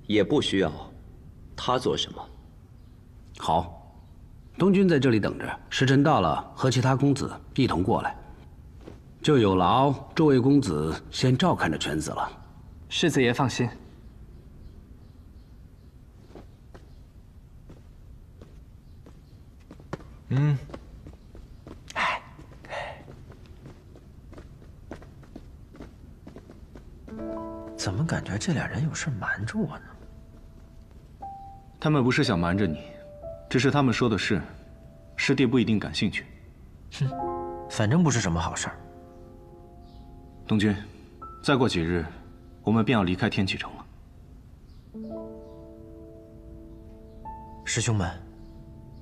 S15: 也不需要他做什么。
S7: 好。 东君在这里等着，时辰到了，和其他公子一同过来。就有劳诸位公子先照看着犬子了。
S1: 世子爷放心。
S5: 嗯。怎么感觉这俩人有事瞒着我呢？
S2: 他们不是想瞒着你，只是他们说的事，师弟不一定感兴趣。
S5: 哼，反正不是什么好事儿。
S2: 东君，再过几日，我们便要离开天启城了。
S5: 师兄们，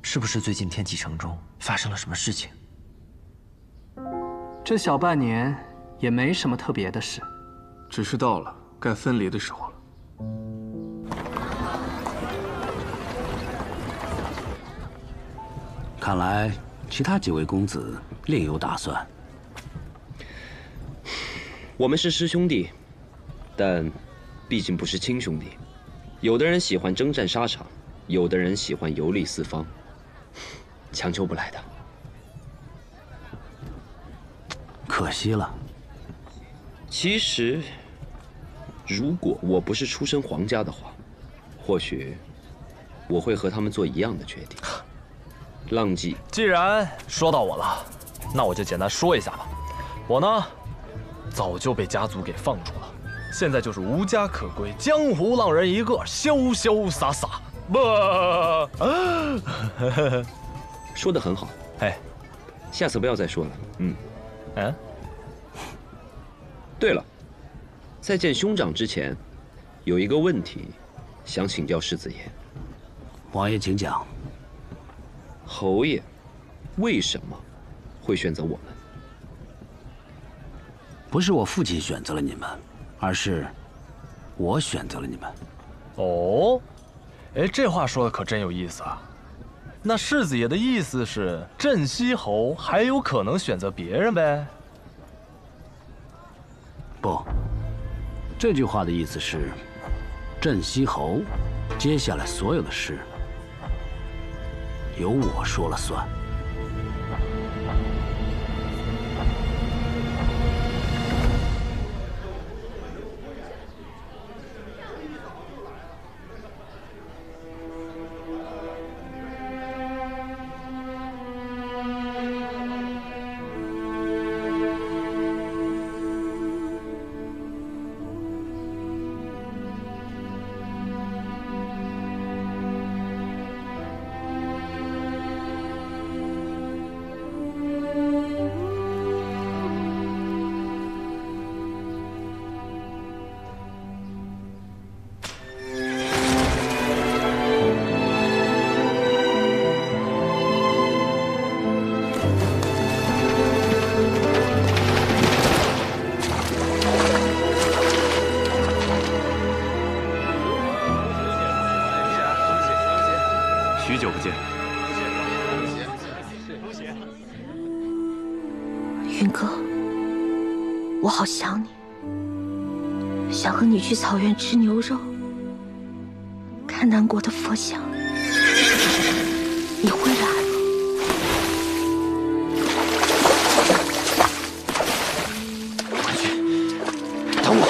S5: 是不是最近天启城中发生了什么事情？
S21: 这小半年也没什么特别的事，
S19: 只是到了该分离的时候了。
S7: 看来其他几位公子另有打算。
S15: 我们是师兄弟，但毕竟不是亲兄弟。有的人喜欢征战沙场，有的人喜欢游历四方，强求不来的。
S7: 可惜了。
S15: 其实，如果我不是出身皇家的话，或许我会和他们做一样的决定。浪迹，
S20: 既然说到我了，那我就简单说一下吧。我呢，早就被家族给放逐了，现在就是无家可归，江湖浪人一个，潇潇洒洒。不，
S15: 说得很好。
S20: 哎，
S15: 下次不要再说了。嗯。
S20: 嗯。
S15: 对了，在见兄长之前，有一个问题想请教世子爷。
S7: 王爷请讲。
S15: 侯爷为什么会选择我们？
S7: 不是我父亲选择了你们，而是我选择了你们。
S20: 哦，哎，这话说的可真有意思啊。那世子爷的意思是，镇西侯还有可能选择别人呗？
S7: 不，这句话的意思是，镇西侯接下来所有的事由我说了算。
S2: 许久不见，
S18: 云哥，我好想你，想和你去草原吃牛肉，看南国的佛像。你会来吗？
S3: 快去，等我。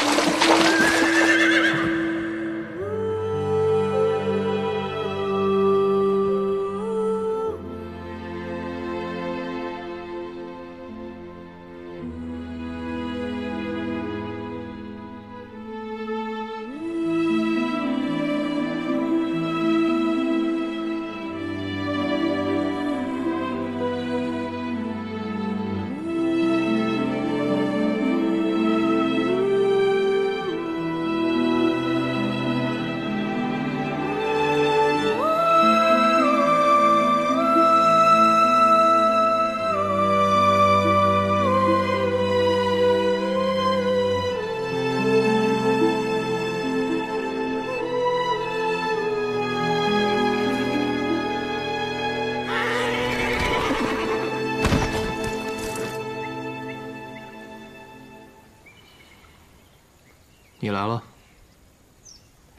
S19: 你来了。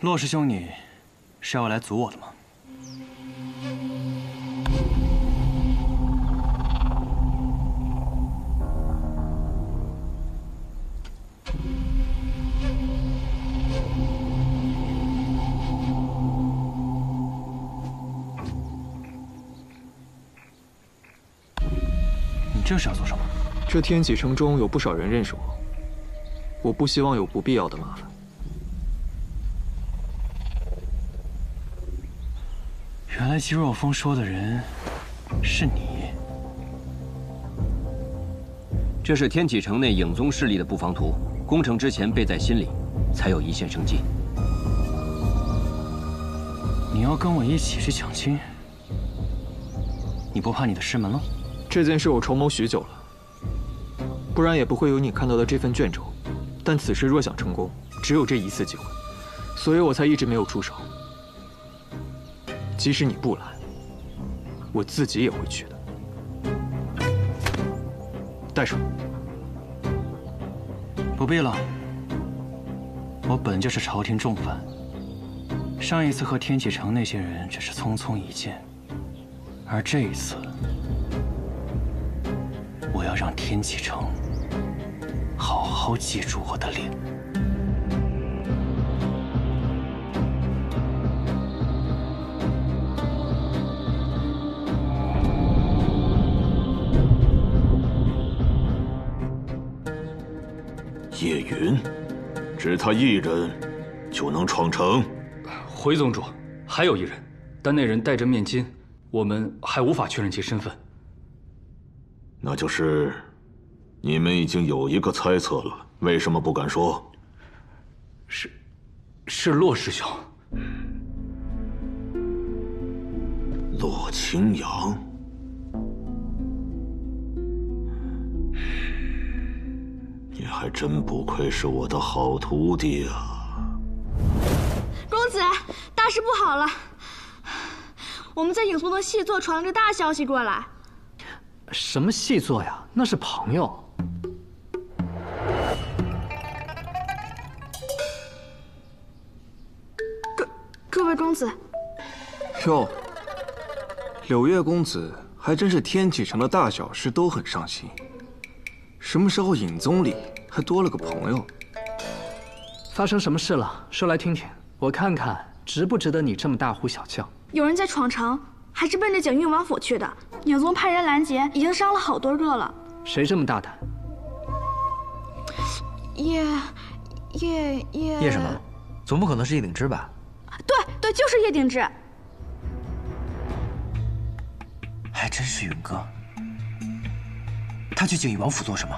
S2: 骆师兄，你是要来阻我的吗？
S19: 这是要做什么？这天启城中有不少人认识我，我不希望有不必要的麻烦。
S3: 原来肌肉峰说的人是你。
S10: 这是天启城内影宗势力的布防图，攻城之前背在心里，才有一线生机。
S3: 你要跟我一起去抢亲？你不怕你的师门了？
S19: 这件事我筹谋许久了，不然也不会有你看到的这份卷轴。但此事若想成功，只有这一次机会，所以我才一直没有出手。即使你不来，我自己也会去的。带上。
S3: 不必了，我本就是朝廷重犯。上一次和天启城那些人只是匆匆一见，而这一次，我要让天启城好好记住我的脸。
S14: 叶云，只他一人就能闯城？
S12: 回宗主，还有一人，但那人戴着面巾，我们还无法确认其身份。
S14: 那就是你们已经有一个猜测了，为什么不敢说？
S12: 是洛师兄。
S14: 洛清扬。你还真不愧是我的好徒弟啊！
S22: 公子，大事不好了！我们在影宗的细作传了个大消息过来。
S21: 什么细作呀？那是朋友。
S22: 各位公子。
S23: 哟，柳月公子还真是天启城的大小事都很上心。什么时候影宗里还多了个朋友？
S21: 发生什么事了？说来听听，我看看值不值得你这么大呼小叫。
S22: 有人在闯城，还是奔着景誉王府去的。影宗派人拦截，已经伤了好多个了。
S21: 谁这么大胆？
S5: 叶什么？总不可能是叶鼎之吧？
S22: 对，就是叶鼎之。
S5: 还真是云哥。他去景誉王府做什么？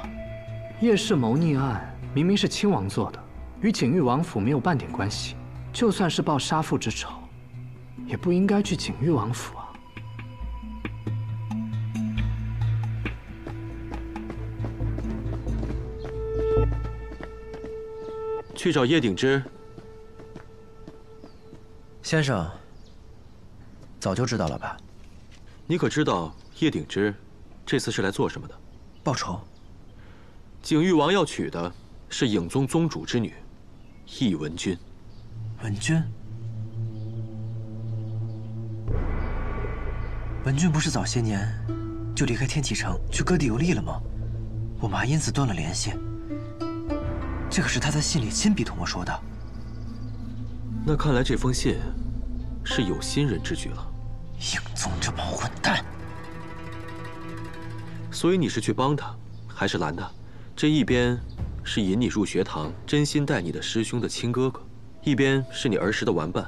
S21: 叶氏谋逆案明明是亲王做的，与景誉王府没有半点关系。就算是报杀父之仇，也不应该去景誉王府啊。
S2: 去找叶鼎之。
S5: 先生，早就知道了吧？
S2: 你可知道叶鼎之这次是来做什么的？
S5: 报仇。
S2: 景誉王要娶的是影宗宗主之女，易文君。
S5: 文君？文君不是早些年就离开天启城去各地游历了吗？我们还因此断了联系。这可是他在信里亲笔同我说的。
S2: 那看来这封信是有心人之举了。
S5: 影宗这帮混蛋！
S2: 所以你是去帮他，还是拦他？这一边是引你入学堂、真心待你的师兄的亲哥哥，一边是你儿时的玩伴，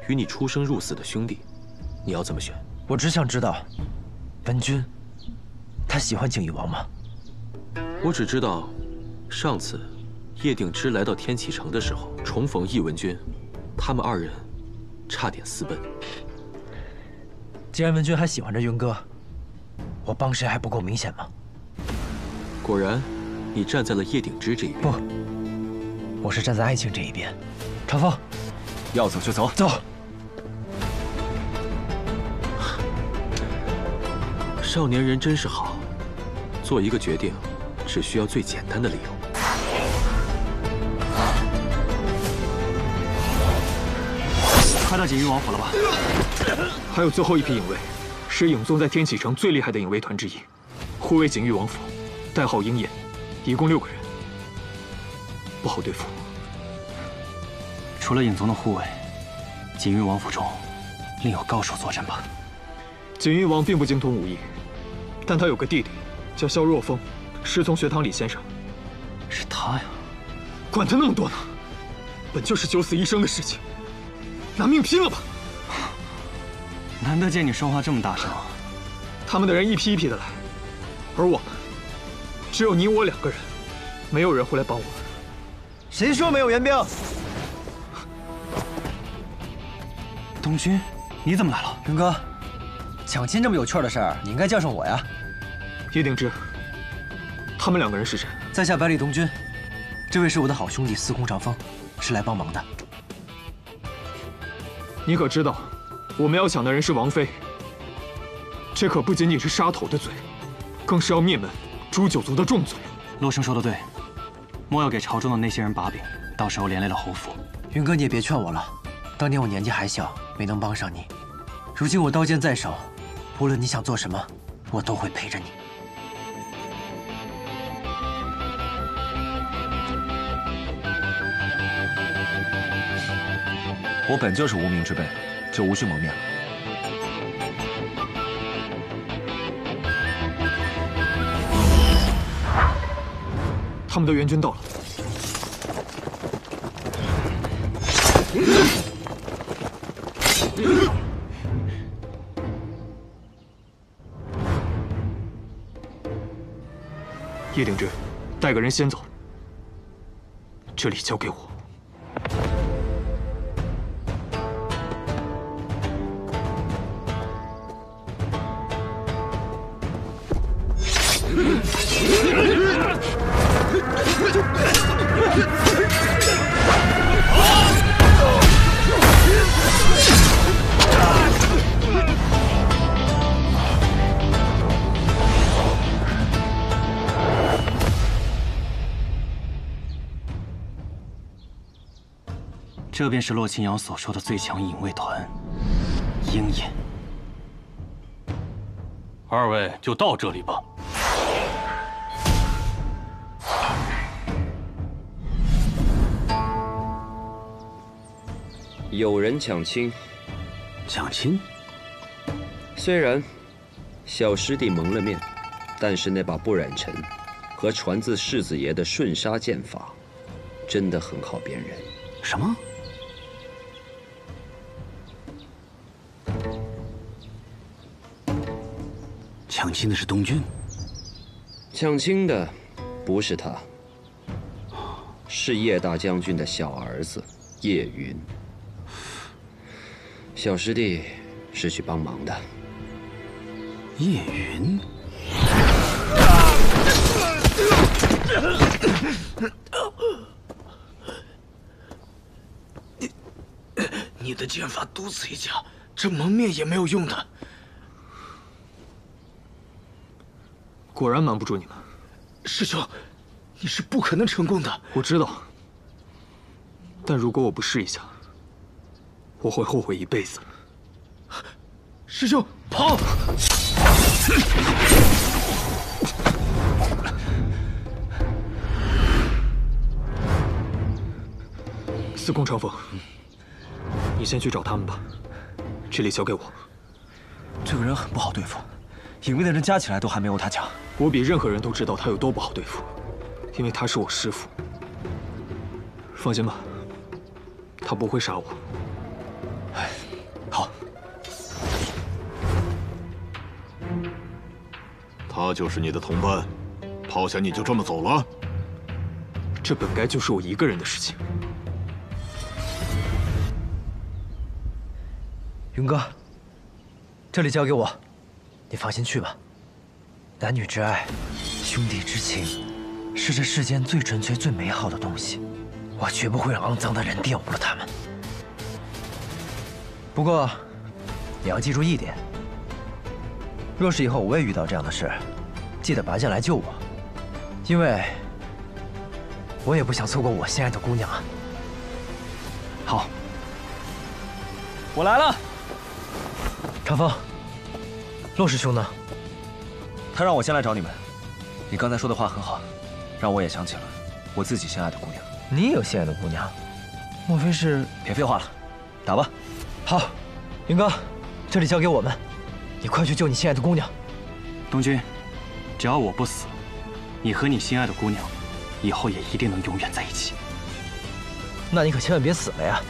S2: 与你出生入死的兄弟，你要怎么选？
S5: 我只想知道，文君，他喜欢景誉王吗？
S2: 我只知道，上次叶鼎之来到天启城的时候，重逢易文君，他们二人差点私奔。
S5: 既然文君还喜欢着云哥，我帮谁还不够明显吗？
S2: 果然，你站在了叶鼎之这一边。
S5: 不，我是站在爱情这一边。长风，
S2: 要走就走。
S5: 走。
S2: 少年人真是好，做一个决定，只需要最简单的理由。
S21: 快到锦玉王府了吧？
S19: 还有最后一批影卫，是影宗在天启城最厉害的影卫团之一，护卫锦玉王府，代号鹰眼，一共6个人，不好对付。
S3: 除了影宗的护卫，锦玉王府中另有高手坐镇吧？
S19: 锦玉王并不精通武艺，但他有个弟弟，叫萧若风，师从学堂李先生。
S21: 是他呀！
S19: 管他那么多呢，本就是九死一生的事情，拿命拼了吧！
S8: 难得见你说话这么大声。
S19: 他们的人一批一批的来，而我们只有你我2个人，没有人会来帮我们。
S5: 谁说没有援兵？
S8: 东君，你怎么来了？
S5: 云哥，抢亲这么有趣的事儿，你应该叫上我呀。
S19: 叶鼎之，他们2个人是谁？
S5: 在下百里东君，这位是我的好兄弟司空长风，是来帮忙的。
S19: 你可知道，我们要抢的人是王妃？这可不仅仅是杀头的罪，更是要灭门、诛9族的重罪。
S8: 洛生说的对，莫要给朝中的那些人把柄，到时候连累了侯府。
S5: 云哥，你也别劝我了，当年我年纪还小，没能帮上你。如今我刀剑在手，无论你想做什么，我都会陪着你。
S2: 我本就是无名之辈，就无需蒙面了。
S19: 他们的援军到了。叶鼎之，带个人先走，这里交给我。
S8: 这便是洛清瑶所说的最强隐卫团——鹰眼。
S21: 2位就到这里吧。
S15: 有人抢亲。
S7: 抢亲？
S15: 虽然小师弟蒙了面，但是那把不染尘和传自世子爷的瞬杀剑法，真的很考辨人。
S7: 什么？抢亲的是东君，
S15: 抢亲的不是他，是叶大将军的小儿子叶云。小师弟是去帮忙的。
S7: 叶云，
S21: 你的剑法独此一家，这蒙面也没有用的。
S19: 果然瞒不住你们，
S21: 师兄，你是不可能成功的。
S19: 我知道，但如果我不试一下，我会后悔一辈子。
S21: 师兄，跑！
S19: 司空长风，你先去找他们吧，这里交给我。
S2: 这个人很不好对付，隐卫的人加起来都还没有他强。
S19: 我比任何人都知道他有多不好对付，因为他是我师父。放心吧，他不会杀我。
S2: 好。
S14: 他就是你的同伴，抛下你就这么走了？
S19: 这本该就是我一个人的事情。
S5: 云哥，这里交给我，你放心去吧。男女之爱，兄弟之情，是这世间最纯粹、最美好的东西。我绝不会让肮脏的人玷污了他们。不过，你要记住一点：若是以后我也遇到这样的事，记得拔剑来救我，因为我也不想错过我心爱的姑娘啊。
S8: 好，
S5: 我来了。长风，骆师兄呢？
S2: 他让我先来找你们。你刚才说的话很好，让我也想起了我自己心爱的姑娘。
S5: 你也有心爱的姑娘？莫非是……
S2: 别废话了，打吧。
S5: 好，云哥，这里交给我们，你快去救你心爱的姑娘。
S8: 东君，只要我不死，你和你心爱的姑娘，以后也一定能永远在一起。
S5: 那你可千万别死了呀！